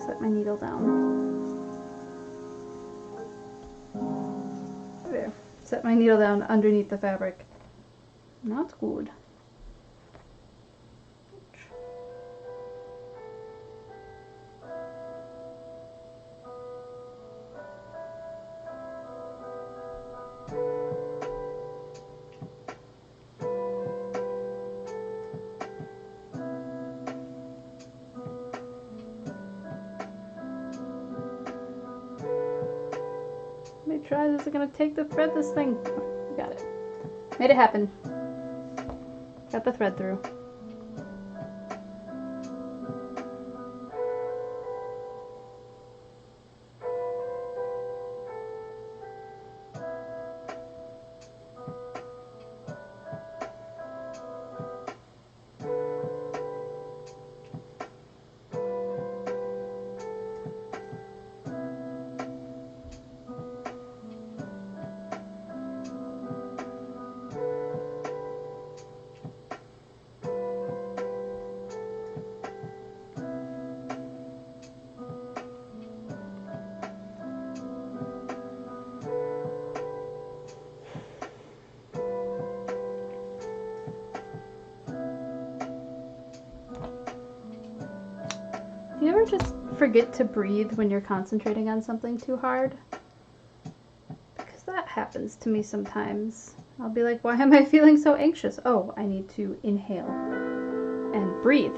Set my needle down. There. Set my needle down underneath the fabric. Not good. Let me try this. Is gonna take the thread this thing. Oh, got it. Made it happen. Got the thread through. Do you ever just forget to breathe when you're concentrating on something too hard? Because that happens to me sometimes. I'll be like, why am I feeling so anxious? Oh, I need to inhale and breathe.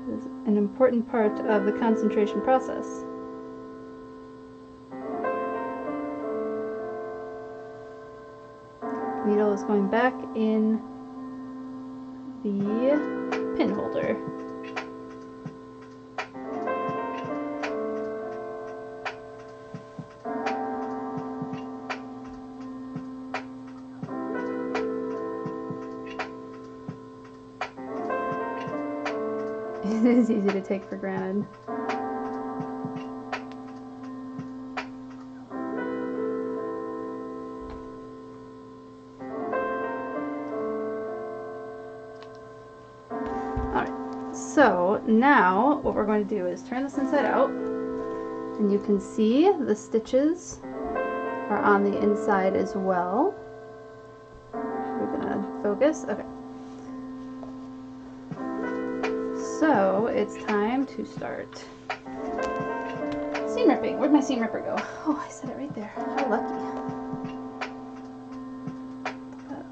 This is an important part of the concentration process. Needle is going back in the pin holder. It is easy to take for granted. So now what we're going to do is turn this inside out, and you can see the stitches are on the inside as well. We're gonna focus. Okay. So it's time to start seam ripping. Where'd my seam ripper go? Oh, I said it right there. How lucky.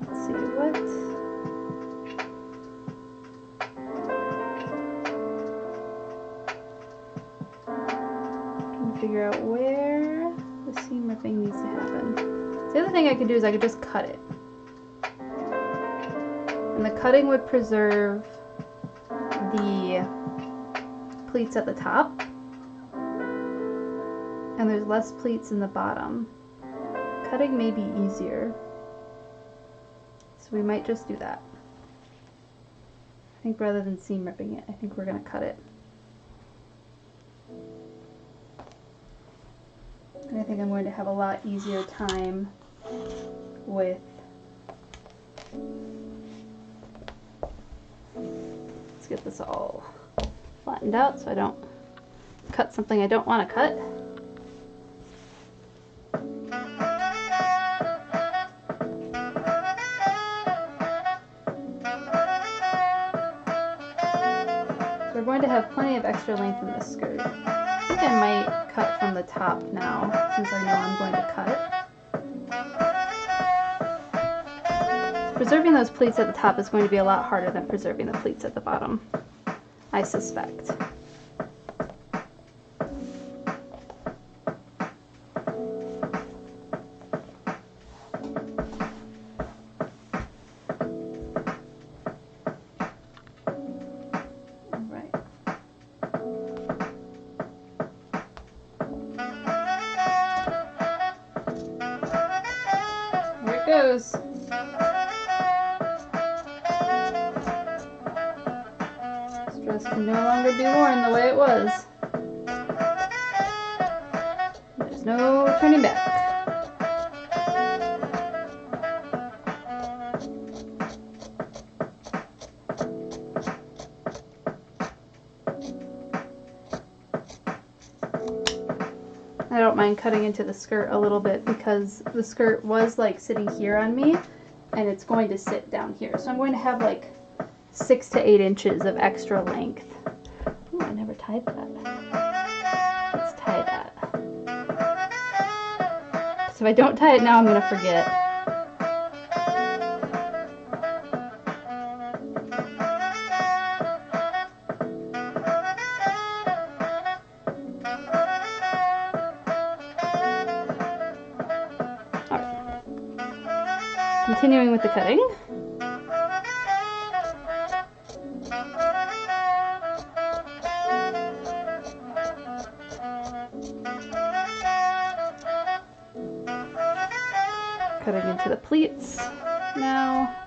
Let's see what. Figure out where the seam ripping needs to happen. The other thing I could do is I could just cut it. And the cutting would preserve the pleats at the top. And there's less pleats in the bottom. Cutting may be easier. So we might just do that. I think rather than seam ripping it, I think we're going to cut it. And I think I'm going to have a lot easier time with let's get this all flattened out so I don't cut something I don't want to cut. So we're going to have plenty of extra length in this skirt. I think I might cut from the top now, since I know I'm going to cut. preserving those pleats at the top is going to be a lot harder than preserving the pleats at the bottom, I suspect. Goes. This dress can no longer be worn the way it was. There's no turning back. I don't mind cutting into the skirt a little bit because the skirt was like sitting here on me and it's going to sit down here. So I'm going to have like 6 to 8 inches of extra length. Ooh, I never tied that. Let's tie that. So if I don't tie it now, I'm going to forget. Continuing with the cutting. Cutting into the pleats now.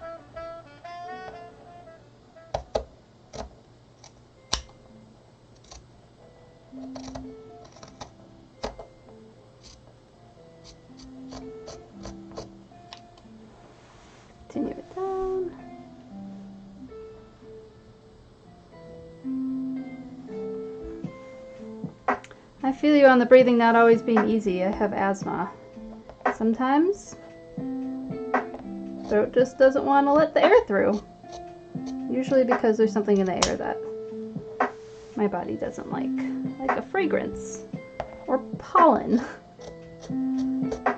Continue it down. I feel you on the breathing not always being easy. I have asthma. Sometimes throat just doesn't want to let the air through. Usually because there's something in the air that my body doesn't like a fragrance or pollen.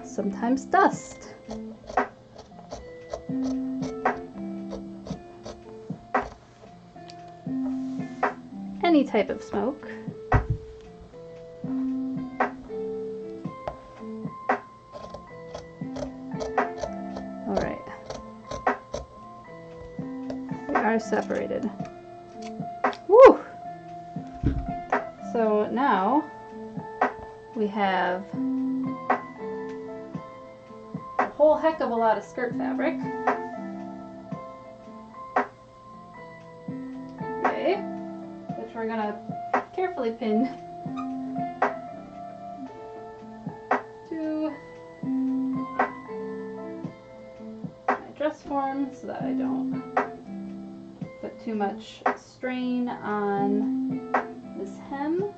Sometimes dust. Any type of smoke. Alright. We are separated. Woo! So now we have a whole heck of a lot of skirt fabric. We're gonna carefully pin to my dress form so that I don't put too much strain on this hem.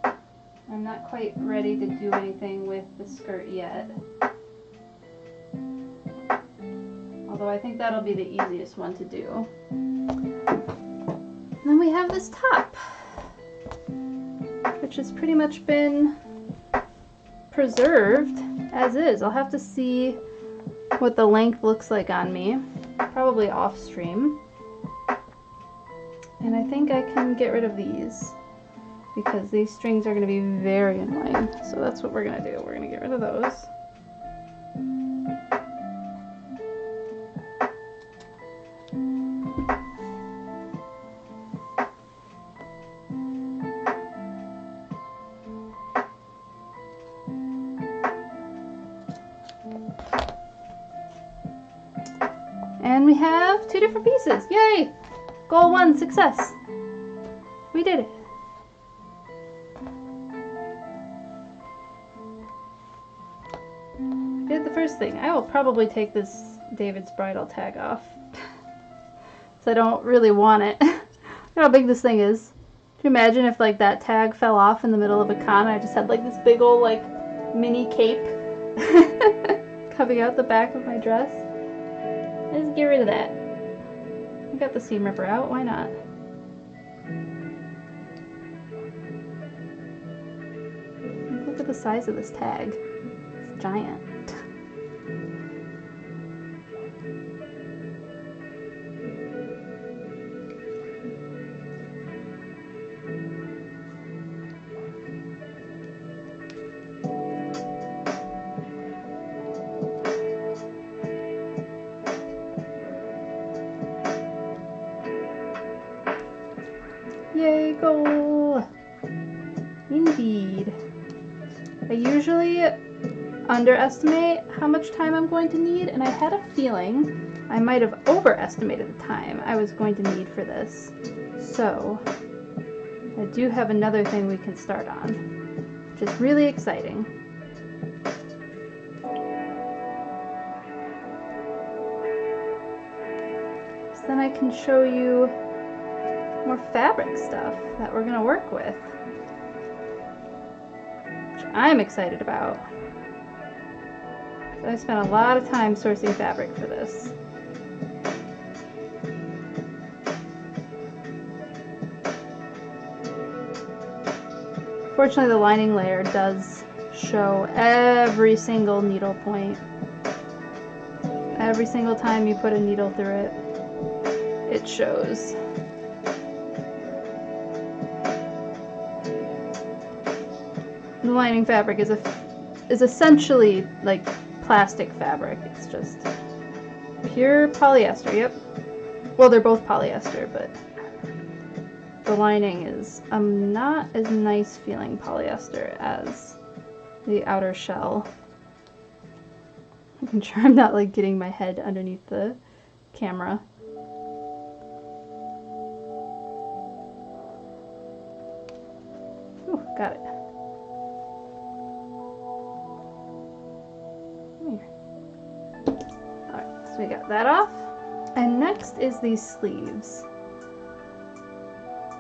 I'm not quite ready to do anything with the skirt yet. Although I think that'll be the easiest one to do. And then we have this top, which has pretty much been preserved as is. I'll have to see what the length looks like on me, probably off stream. And I think I can get rid of these because these strings are going to be very annoying. So that's what we're going to do. We're going to get rid of those. And we have 2 different pieces. Yay! Goal 1, success. We did it. We did the first thing. I will probably take this David's bridal tag off. So I don't really want it. Look how big this thing is. Can you imagine if like that tag fell off in the middle of a con and I just had like this big old like mini cape coming out the back of my dress? Let's get rid of that. I got the seam ripper out, why not? Look at the size of this tag. It's giant. usually underestimate how much time I'm going to need, and I had a feeling I might have overestimated the time I was going to need for this. So I do have another thing we can start on, which is really exciting. So then I can show you more fabric stuff that we're going to work with, which I'm excited about. So I spent a lot of time sourcing fabric for this. Fortunately, the lining layer does show every single needle point. Every single time you put a needle through it, it shows. The lining fabric is essentially like plastic fabric. It's just pure polyester. Yep. Well, they're both polyester, but the lining is not as nice feeling polyester as the outer shell. Making sure I'm not like getting my head underneath the camera. Ooh, got it. Alright, so we got that off. And next is these sleeves.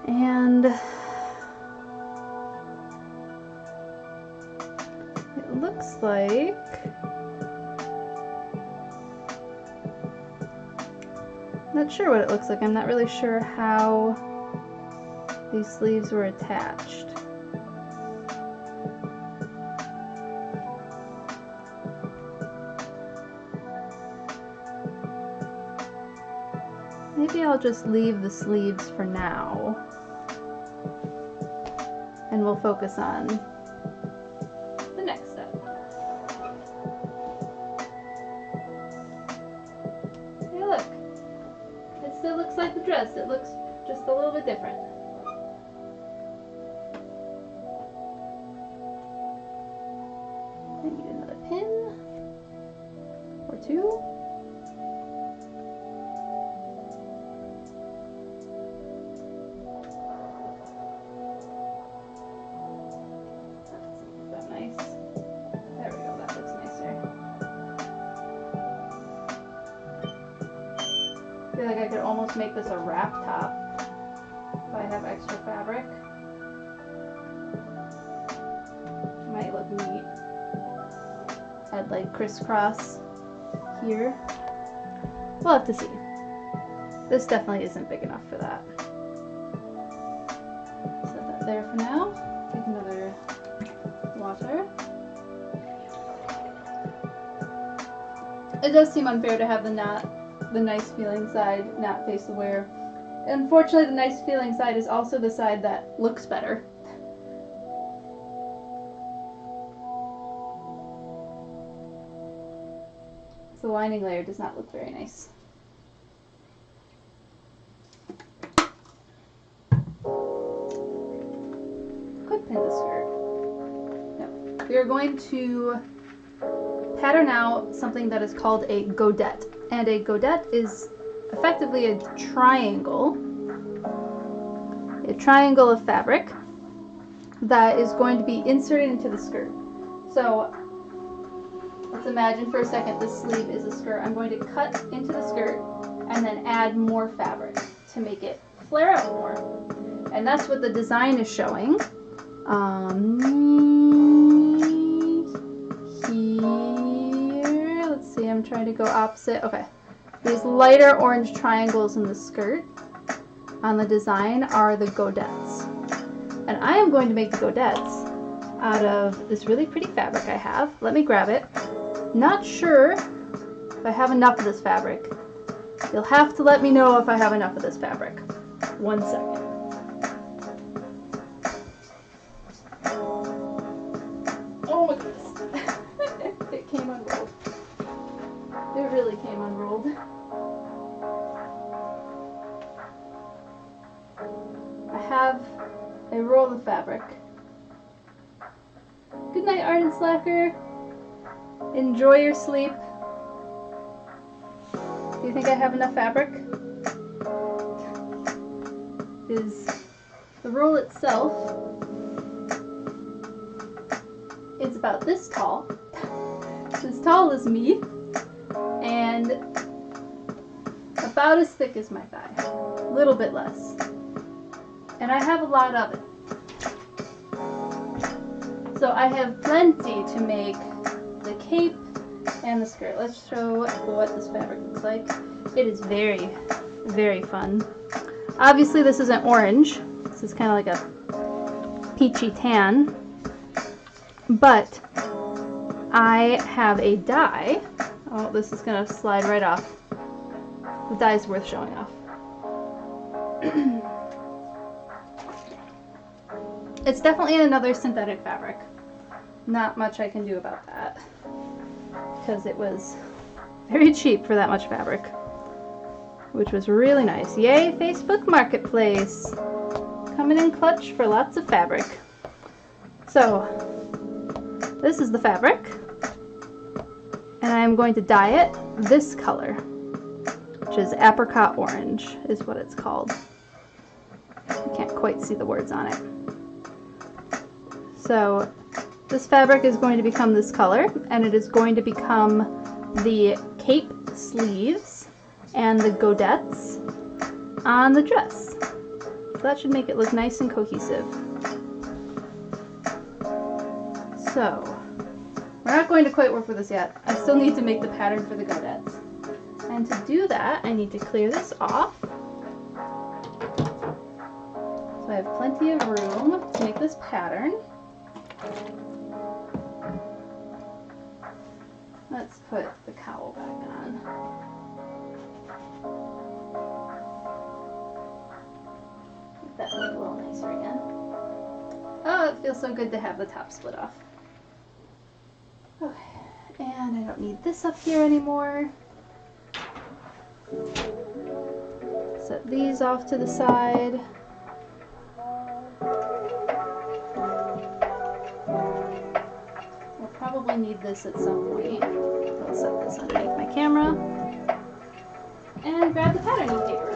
And it looks like not sure what it looks like. I'm not really sure how these sleeves were attached. Maybe I'll just leave the sleeves for now, and we'll focus on the next step. Hey, look. It still looks like the dress. It looks just a little bit different. I need another pin or two. That's nice. There we go. That looks nicer. I feel like I could almost make this a wrap top if I have extra fabric. Might look neat. I'd like crisscross here. We'll have to see. This definitely isn't big enough for that. Set that there for now. Take another water. It does seem unfair to have the nice feeling side not face the wear. Unfortunately, the nice feeling side is also the side that looks better. The lining layer does not look very nice. Could pin the skirt. No. We are going to pattern out something that is called a godette. And a godette is effectively a triangle of fabric that is going to be inserted into the skirt. So let's imagine for a second this sleeve is a skirt. I'm going to cut into the skirt and then add more fabric to make it flare out more. And that's what the design is showing. Here, let's see, I'm trying to go opposite. Okay. These lighter orange triangles in the skirt on the design are the godettes. And I am going to make the godettes out of this really pretty fabric I have. Let me grab it. Not sure if I have enough of this fabric. You'll have to let me know if I have enough of this fabric. 1 second. Oh my goodness. It came unrolled. It really came unrolled. I have a roll of fabric. Good night, Ardent Slacker. Enjoy your sleep. Do you think I have enough fabric? The roll itself is about this tall. It's as tall as me, and about as thick as my thigh. A little bit less. And I have a lot of it. So I have plenty to make the cape and the skirt. Let's show what this fabric looks like. It is very, very fun. Obviously this isn't orange. This is kind of like a peachy tan. But I have a dye. Oh, this is going to slide right off. The dye is worth showing off. It's definitely another synthetic fabric. Not much I can do about that, because it was very cheap for that much fabric, which was really nice. Yay, Facebook Marketplace! Coming in clutch for lots of fabric. So, this is the fabric, and I'm going to dye it this color, which is apricot orange, is what it's called. You can't quite see the words on it. So this fabric is going to become this color, and it is going to become the cape sleeves and the godettes on the dress. So that should make it look nice and cohesive. So we're not going to quite work with this yet. I still need to make the pattern for the godettes. And to do that, I need to clear this off. So I have plenty of room to make this pattern. Let's put the cowl back on. Make that look a little nicer again. Oh, it feels so good to have the top split off. Okay, and I don't need this up here anymore. Set these off to the side. Probably need this at some point. I'll set this underneath my camera and grab the patterning paper.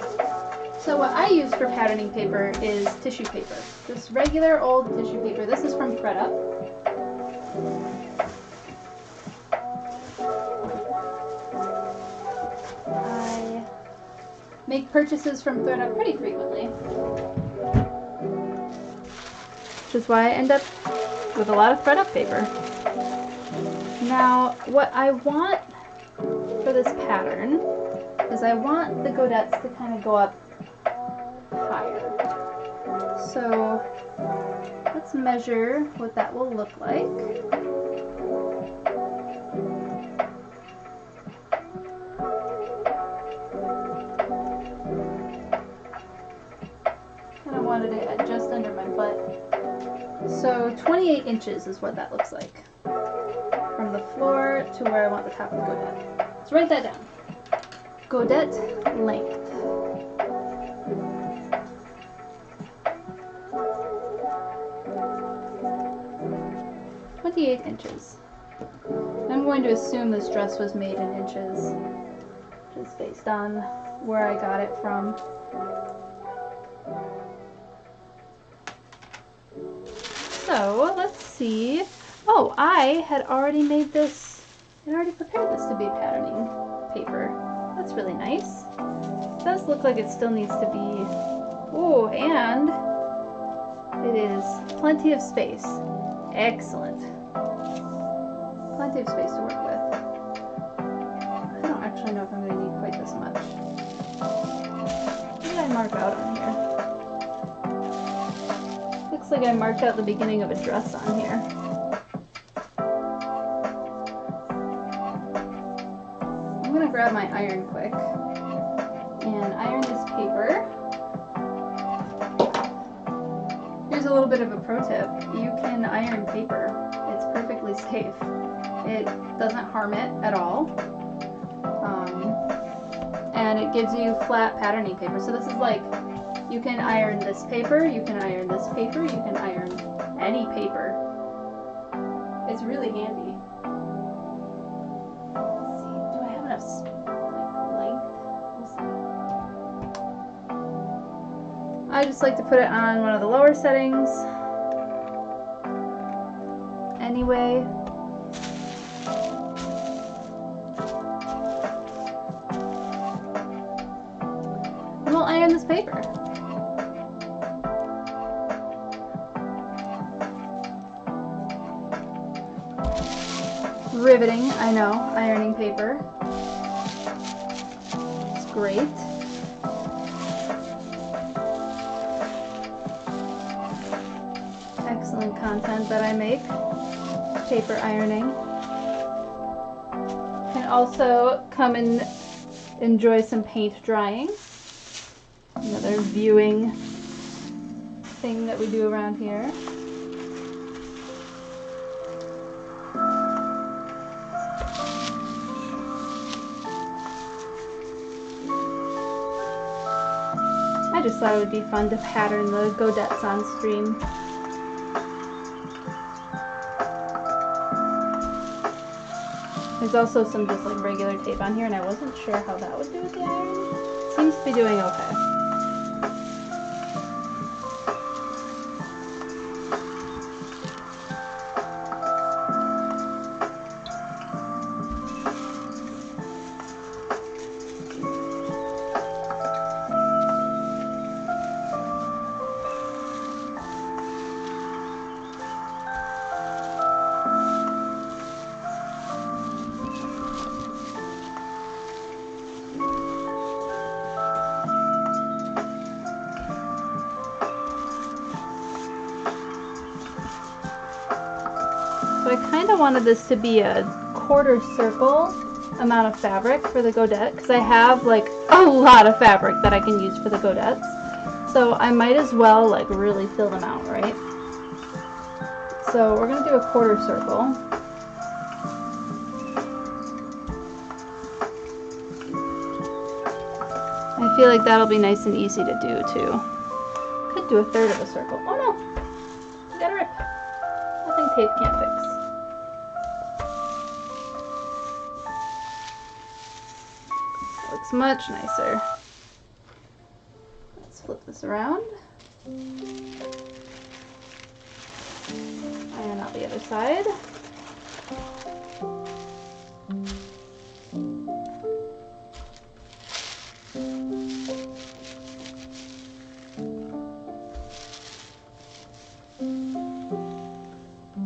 So what I use for patterning paper is tissue paper. Just regular old tissue paper. This is from ThreadUp. I make purchases from ThreadUp pretty frequently, which is why I end up with a lot of ThreadUp paper. Now, what I want for this pattern is I want the godettes to kind of go up higher. So let's measure what that will look like. Kind of wanted it at just under my butt. So 28 inches is what that looks like. From the floor to where I want the top of the godette. Let's write that down. Godette length. inches. I'm going to assume this dress was made in inches, just based on where I got it from. So let's see. Oh, I had already made this, I already prepared this to be patterning paper. That's really nice. It does look like it still needs to be, oh, and it is plenty of space. Excellent. Plenty of space to work with. I don't actually know if I'm going to need quite this much. What did I mark out on here? Looks like I marked out the beginning of a dress on here. I'm going to grab my iron quick and iron this paper. Here's a little bit of a pro tip. You can iron paper. It's perfectly safe. It doesn't harm it at all. And it gives you flat patterning paper. So this is like, you can iron this paper, you can iron this paper, you can iron any paper. really handy. Let's see, do I have enough length? We'll see. I just like to put it on one of the lower settings. Anyway. And we'll iron this paper. Riveting, I know, ironing paper. It's great. Excellent content that I make. Paper ironing. Can also come and enjoy some paint drying. Another viewing thing that we do around here. I just thought it would be fun to pattern the godettes on stream. There's also some just like regular tape on here, and I wasn't sure how that would do with the iron. Seems to be doing okay. So I kind of wanted this to be a quarter circle amount of fabric for the godette, because I have like a lot of fabric that I can use for the godettes. So I might as well like really fill them out, right? So we're going to do a quarter circle. I feel like that'll be nice and easy to do too. Could do a third of a circle. Oh no! I got a rip. Nothing tape can't fix. That looks much nicer. Let's flip this around. Iron out the other side.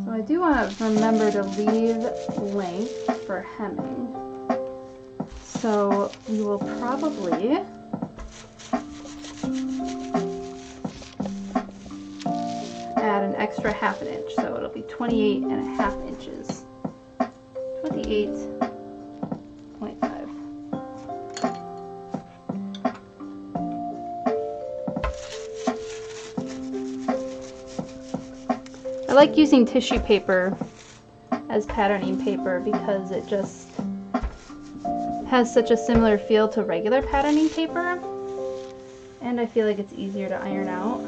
So I do want to remember to leave length for hemming. So we will probably add an extra half an inch. So it'll be 28.5 inches. 28.5. I like using tissue paper as patterning paper because it just has such a similar feel to regular patterning paper, and I feel like it's easier to iron out.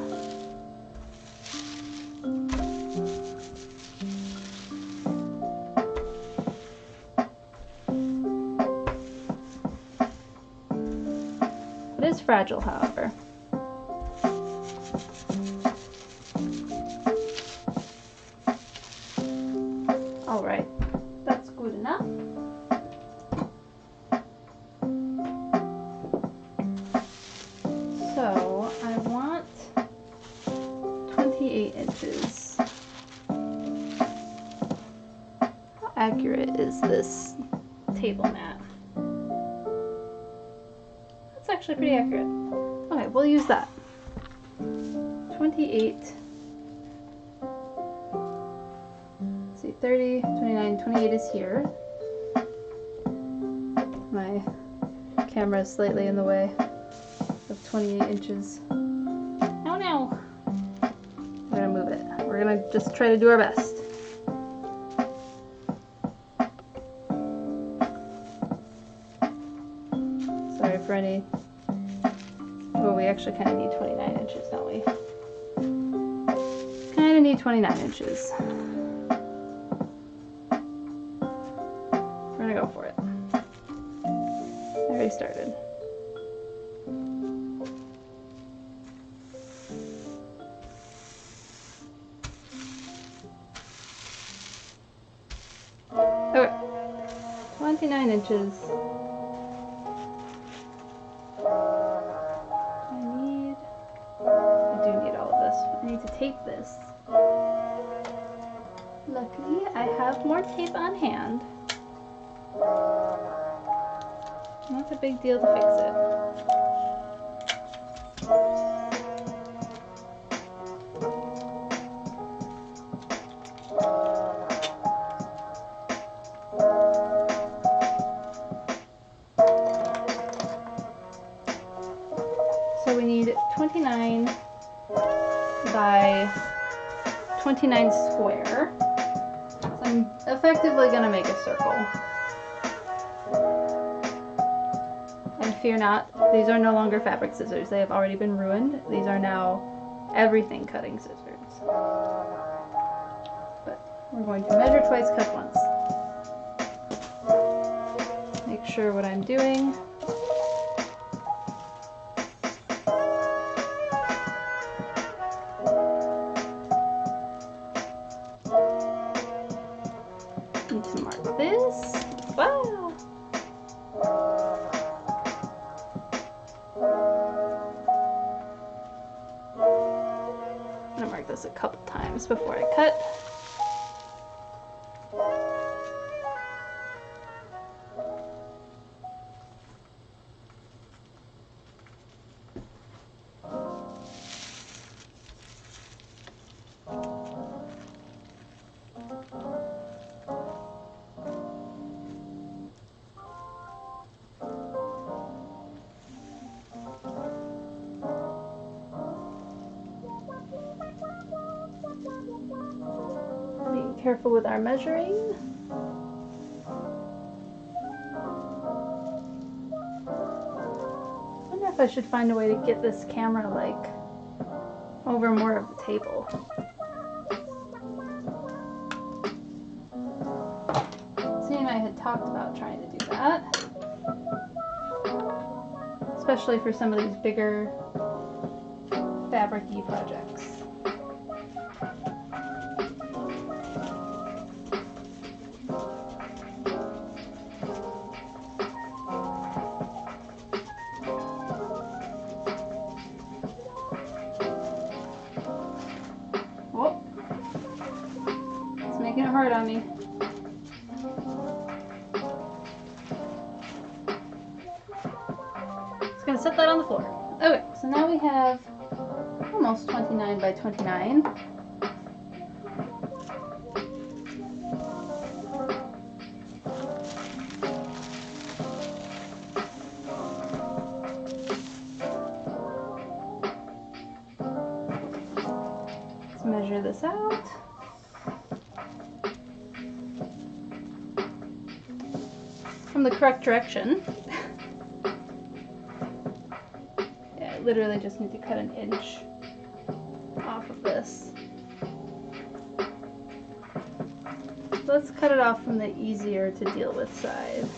It is fragile, however. All right, that's good enough. So I want 28 inches. How accurate is this table mat? That's actually pretty accurate. Okay, we'll use that. 28. 30, 29, 28 is here. My camera is slightly in the way of 28 inches. Oh no! We're gonna move it. We're gonna just try to do our best. Sorry for any... Oh, we actually kind of need 29 inches, don't we? Kind of need 29 inches. gonna go for it. I already started. Okay, 29 inches. I do need all of this. I need to tape this. Luckily, I have more tape on hand. Not a big deal to fix it. So we need 29 by 29 square. So I'm effectively going to make a circle. And fear not, these are no longer fabric scissors. They have already been ruined. These are now everything cutting scissors. But we're going to measure twice, cut once. Make sure what I'm doing. Need to mark this. Wow. I'm gonna mark this a couple times before I cut. Being careful with our measuring. I wonder if I should find a way to get this camera like over more of the table. See, and I had talked about trying to do that, especially for some of these bigger fabric-y projects. Oh, it's making it hard on me. Just gonna set that on the floor. Okay, so now we have almost 29 by 29. Let's measure this out. From the correct direction. Yeah, I literally just need to cut an inch off of this. Let's cut it off from the easier to deal with side.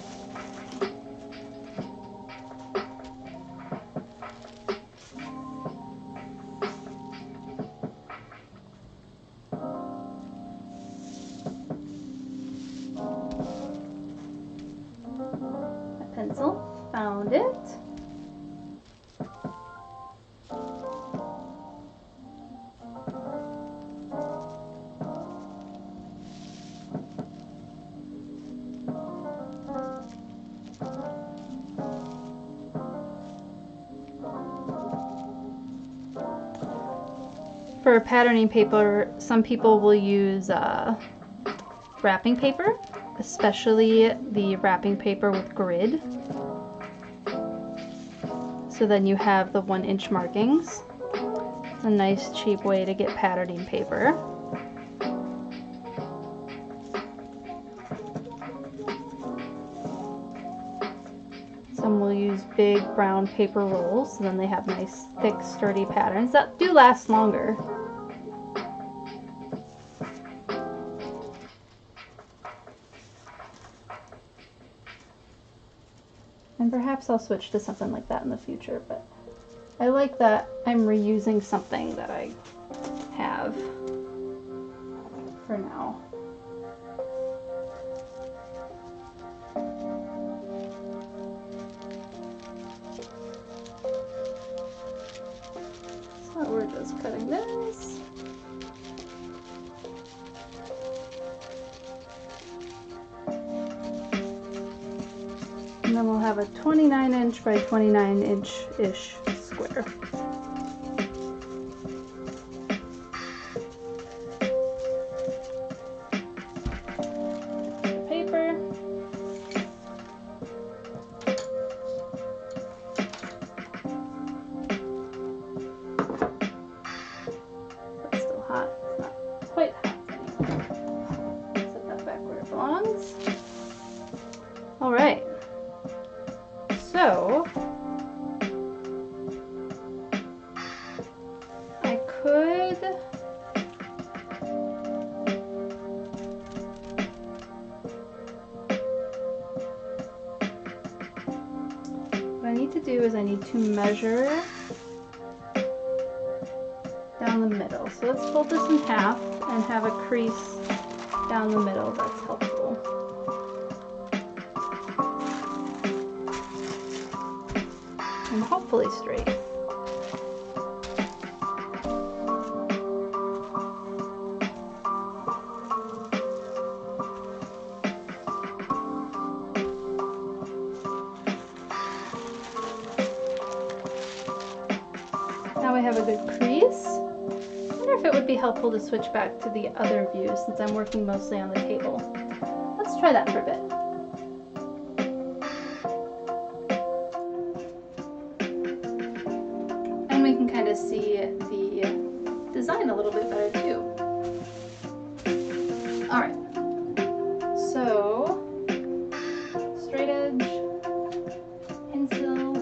A pencil, found it. For patterning paper, some people will use wrapping paper, especially the wrapping paper with grid. So then you have the 1-inch markings. It's a nice cheap way to get patterning paper. Some will use big brown paper rolls, so then they have nice thick sturdy patterns that do last longer. And perhaps I'll switch to something like that in the future, but I like that I'm reusing something that I have for now. So we're just cutting this. And then we'll have a 29-inch by 29-inch-ish square. The paper. It's still hot. It's not quite hot anymore. Set that back where it belongs. All right. So I could what I need to do is I need to measure down the middle. So let's fold this in half and have a crease down the middle. That's helpful. And hopefully straight. Now we have a good crease. I wonder if it would be helpful to switch back to the other view since I'm working mostly on the table. Let's try that for a bit. We can kind of see the design a little bit better too. All right, so straight edge, pencil,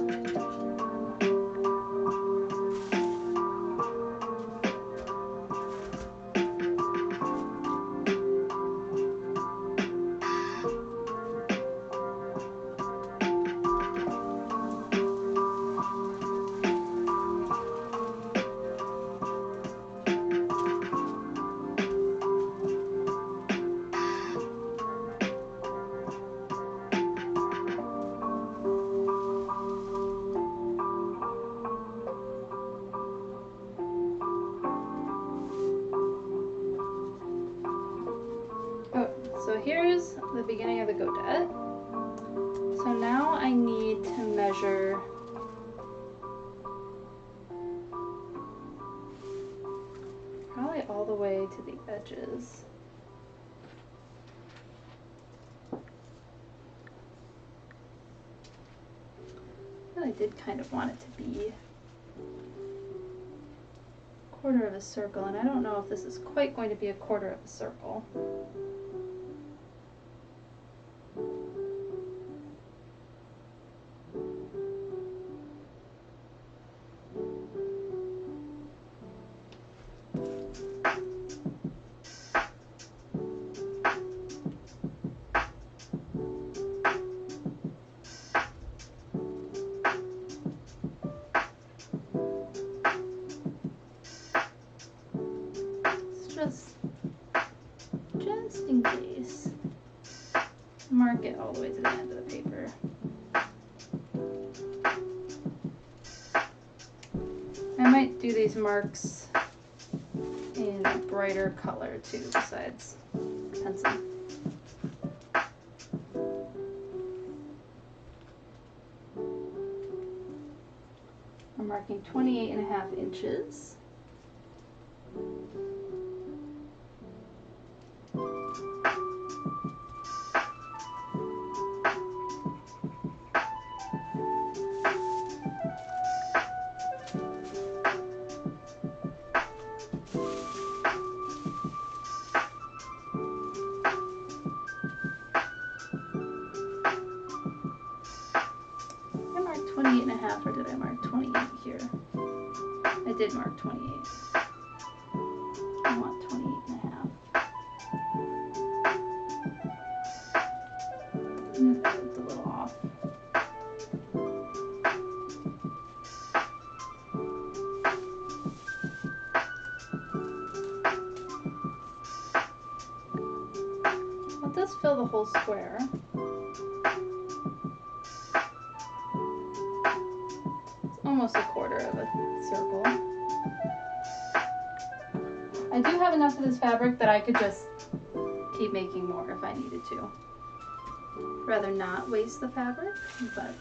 so here's the beginning of the godet. So now I need to measure probably all the way to the edges. I really did kind of want it to be a quarter of a circle, and I don't know if this is quite going to be a quarter of a circle. Just in case, mark it all the way to the end of the paper. I might do these marks in a brighter color too, besides pencil. I'm marking 28.5 inches. I marked 28.5, or did I mark 28 here? I did mark 28. I want 28.5. It's a little off. whole square. It's almost a quarter of a circle. I do have enough of this fabric that I could just keep making more if I needed to. Rather not waste the fabric, but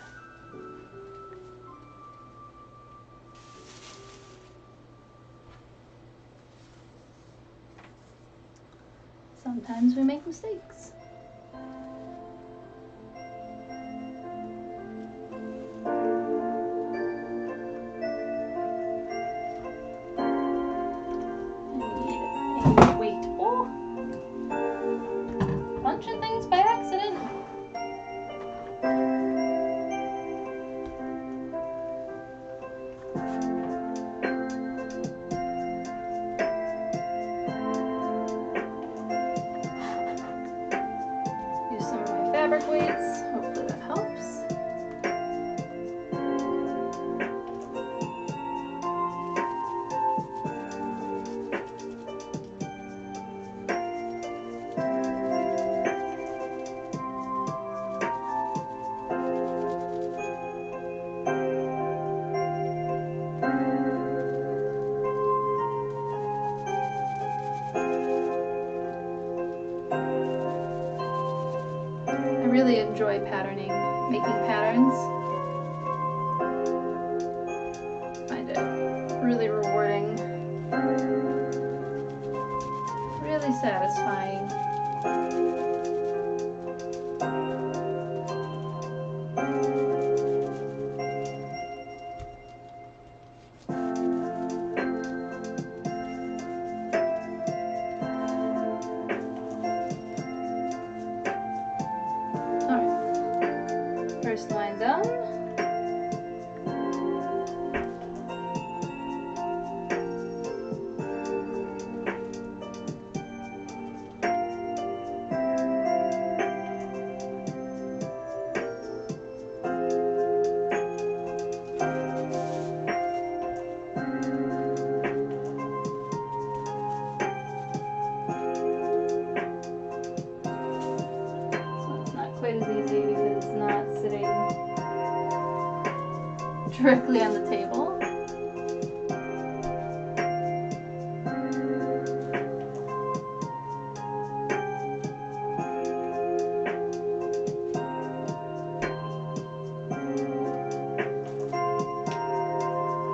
sometimes we make mistakes. Punching things by accident. Use some of my fabric weights. Hopefully that helps. I really enjoy patterning, making patterns. Find it really rewarding, really satisfying. First line done. So it's not quite as easy because it's not sitting directly on the table.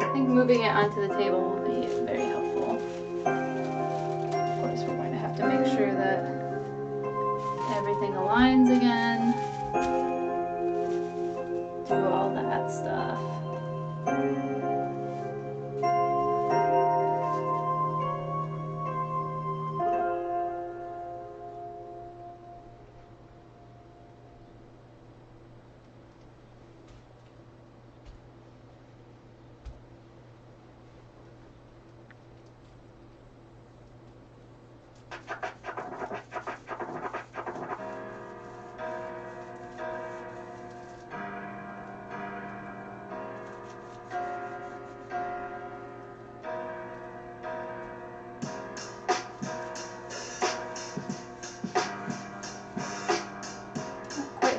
I think moving it onto the table will be very helpful. Of course, we're going to have to make sure that everything aligns again. Do all that stuff.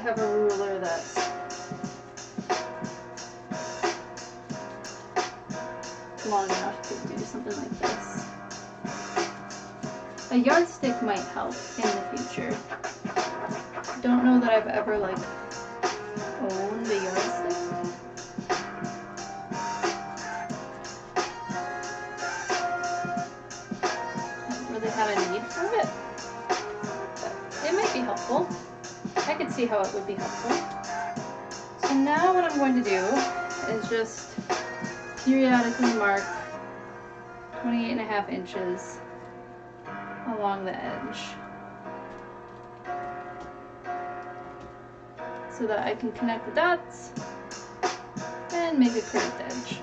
Have a ruler that's long enough to do something like this. A yardstick might help in the future. Don't know that I've ever like owned a yardstick. Haven't really had a need for it, but it might be helpful. I could see how it would be helpful. So now what I'm going to do is just periodically mark 28.5 inches along the edge so that I can connect the dots and make a curved edge.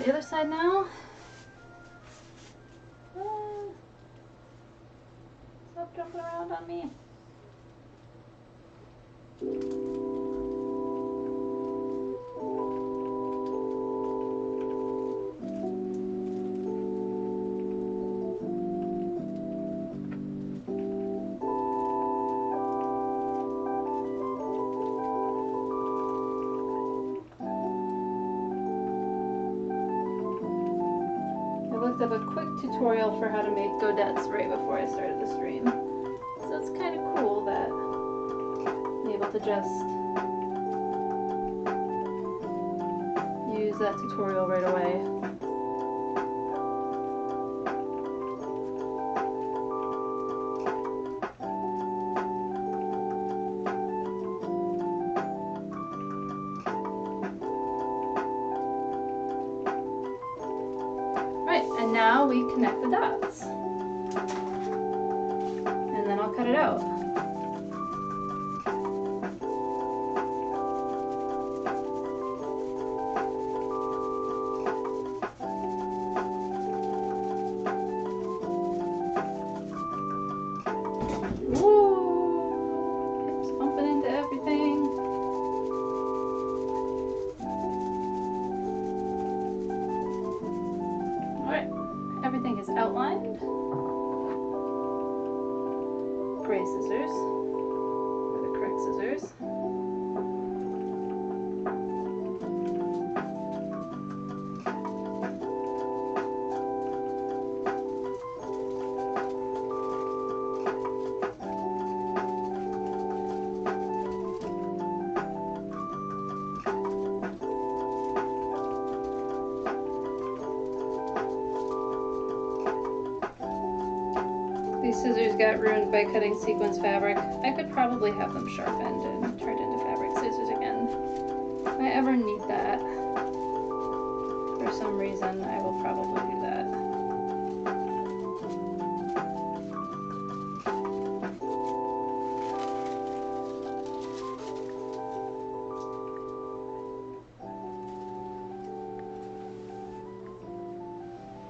the other side now. Stop jumping around on me. Up a quick tutorial for how to make godettes right before I started the stream. So it's kind of cool that I'm able to just use that tutorial right away. And now we connect the dots. And then I'll cut it out. Ooh, hips bumping into everything. Everything is outlined. Gray scissors are the correct scissors. These scissors got ruined by cutting sequins fabric. I could probably have them sharpened and turned into fabric scissors again. If I ever need that, for some reason, I will probably do that.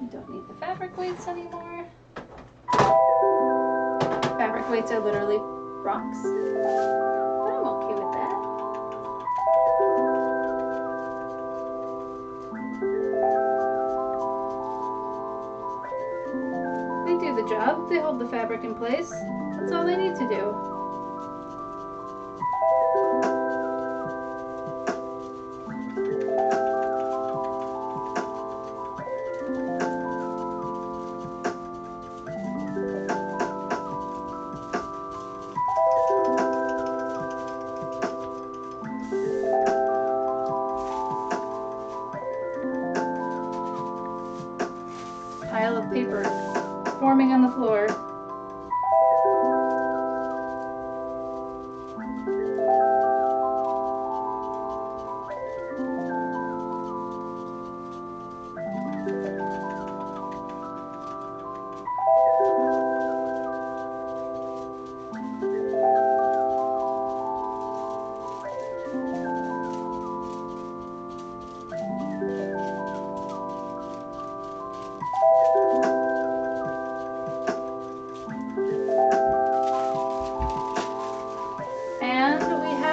You don't need the fabric weights anymore. Fabric weights are literally rocks. But I'm okay with that. They do the job. They hold the fabric in place. That's all they need to do. Pile of paper forming on the floor.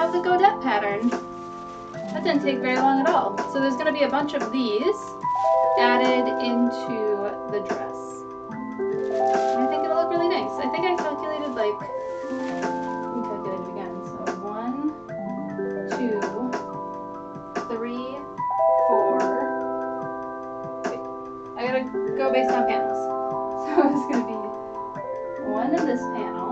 The godette pattern. That didn't take very long at all. So there's going to be a bunch of these added into the dress. And I think it'll look really nice. I think I calculated like, let me calculate it again. So 1, 2, 3, 4. Wait, I gotta go based on panels. So it's going to be 1 in this panel.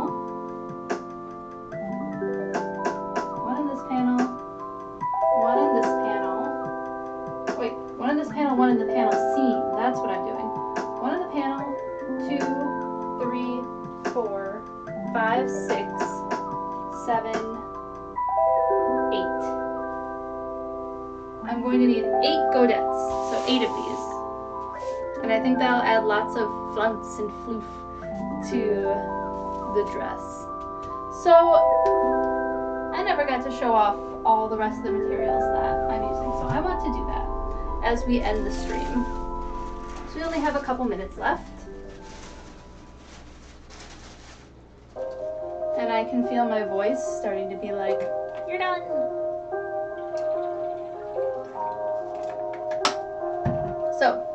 One in the panel seam. That's what I'm doing. 1 in the panel, 2, 3, 4, 5, 6, 7, 8. I'm going to need 8 godettes, so 8 of these. And I think that'll add lots of flounce and floof to the dress. So I never got to show off all the rest of the materials that I'm using, so I want to do that. as we end the stream. So we only have a couple minutes left. And I can feel my voice starting to be like, you're done. So,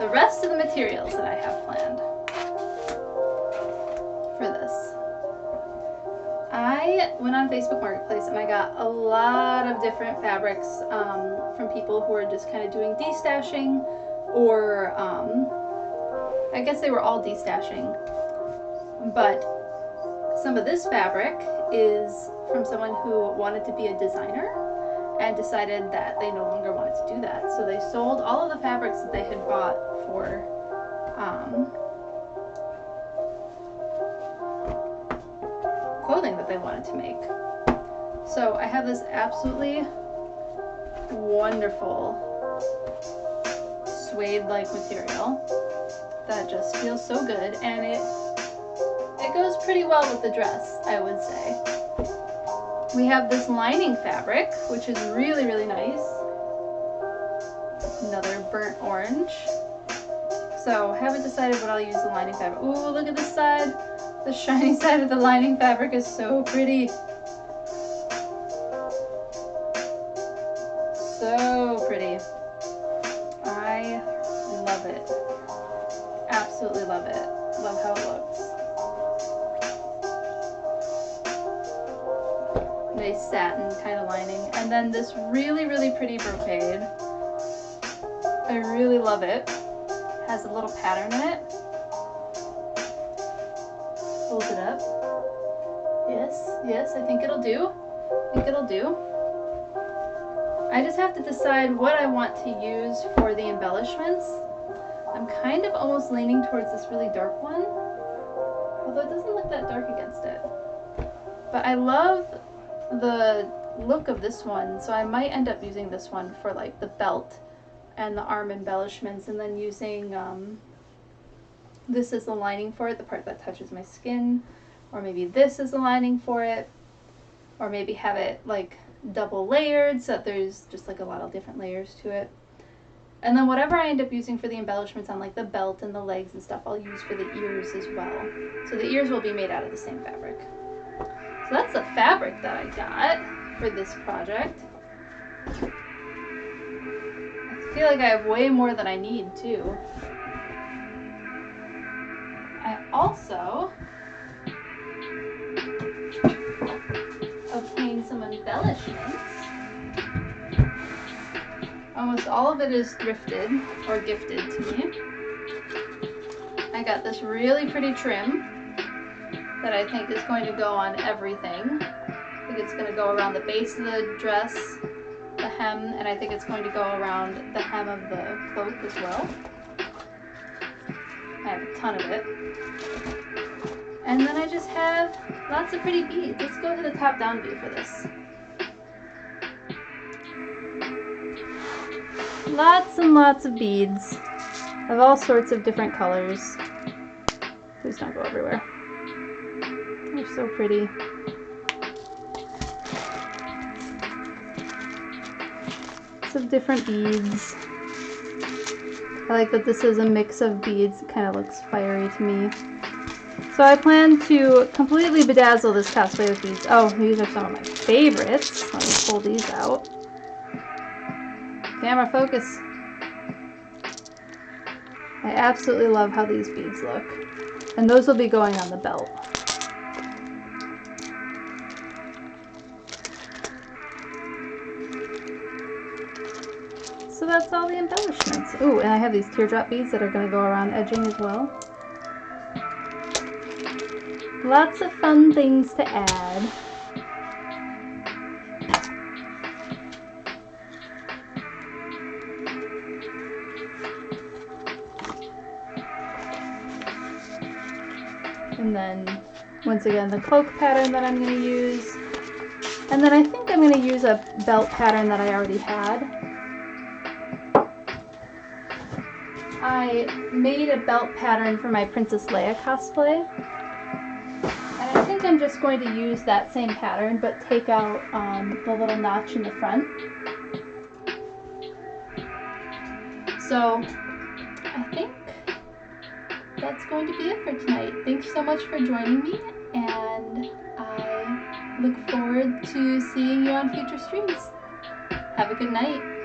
the rest of the materials that I have planned for this. I went on Facebook Marketplace and I got a lot of different fabrics from people who are just kind of doing destashing, or I guess they were all destashing, but some of this fabric is from someone who wanted to be a designer and decided that they no longer wanted to do that. So they sold all of the fabrics that they had bought for clothing that they wanted to make. So I have this absolutely wonderful suede-like material that just feels so good, and it goes pretty well with the dress, I would say. We have this lining fabric, which is really, really nice. Another burnt orange. So I haven't decided what I'll use the lining fabric. Ooh, look at this side. The shiny side of the lining fabric is so pretty. So pretty. I love it. Absolutely love it. Love how it looks. Nice satin kind of lining. And then this really, really pretty brocade. I really love it. Has a little pattern in it. Hold it up. Yes, yes, I think it'll do. I think it'll do. I just have to decide what I want to use for the embellishments. I'm kind of almost leaning towards this really dark one, although it doesn't look that dark against it. But I love the look of this one, so I might end up using this one for like the belt and the arm embellishments, and then using this is the lining for it, the part that touches my skin, or maybe this is the lining for it, or maybe have it like double layered so that there's just like a lot of different layers to it. And then whatever I end up using for the embellishments on like the belt and the legs and stuff, I'll use for the ears as well. So the ears will be made out of the same fabric. So that's the fabric that I got for this project. I feel like I have way more than I need too. I also obtained some embellishments. Almost all of it is thrifted or gifted to me. I got this really pretty trim that I think is going to go on everything. I think it's going to go around the base of the dress, the hem, and I think it's going to go around the hem of the cloak as well. I have a ton of it. And then I just have lots of pretty beads. Let's go to the top-down view for this. Lots and lots of beads of all sorts of different colors. Please don't go everywhere. They're so pretty. Lots of different beads. I like that this is a mix of beads. It kind of looks fiery to me. So I plan to completely bedazzle this cosplay with beads. Oh, these are some of my favorites. Let me pull these out. Camera focus. I absolutely love how these beads look. And those will be going on the belt. So that's all the embellishments. Ooh, and I have these teardrop beads that are going to go around edging as well. Lots of fun things to add. And then, once again, the cloak pattern that I'm going to use. And then I think I'm going to use a belt pattern that I already had. I made a belt pattern for my Princess Leia cosplay. And I think I'm just going to use that same pattern, but take out the little notch in the front. So I think that's going to be it for tonight. Thanks so much for joining me, and I look forward to seeing you on future streams. Have a good night.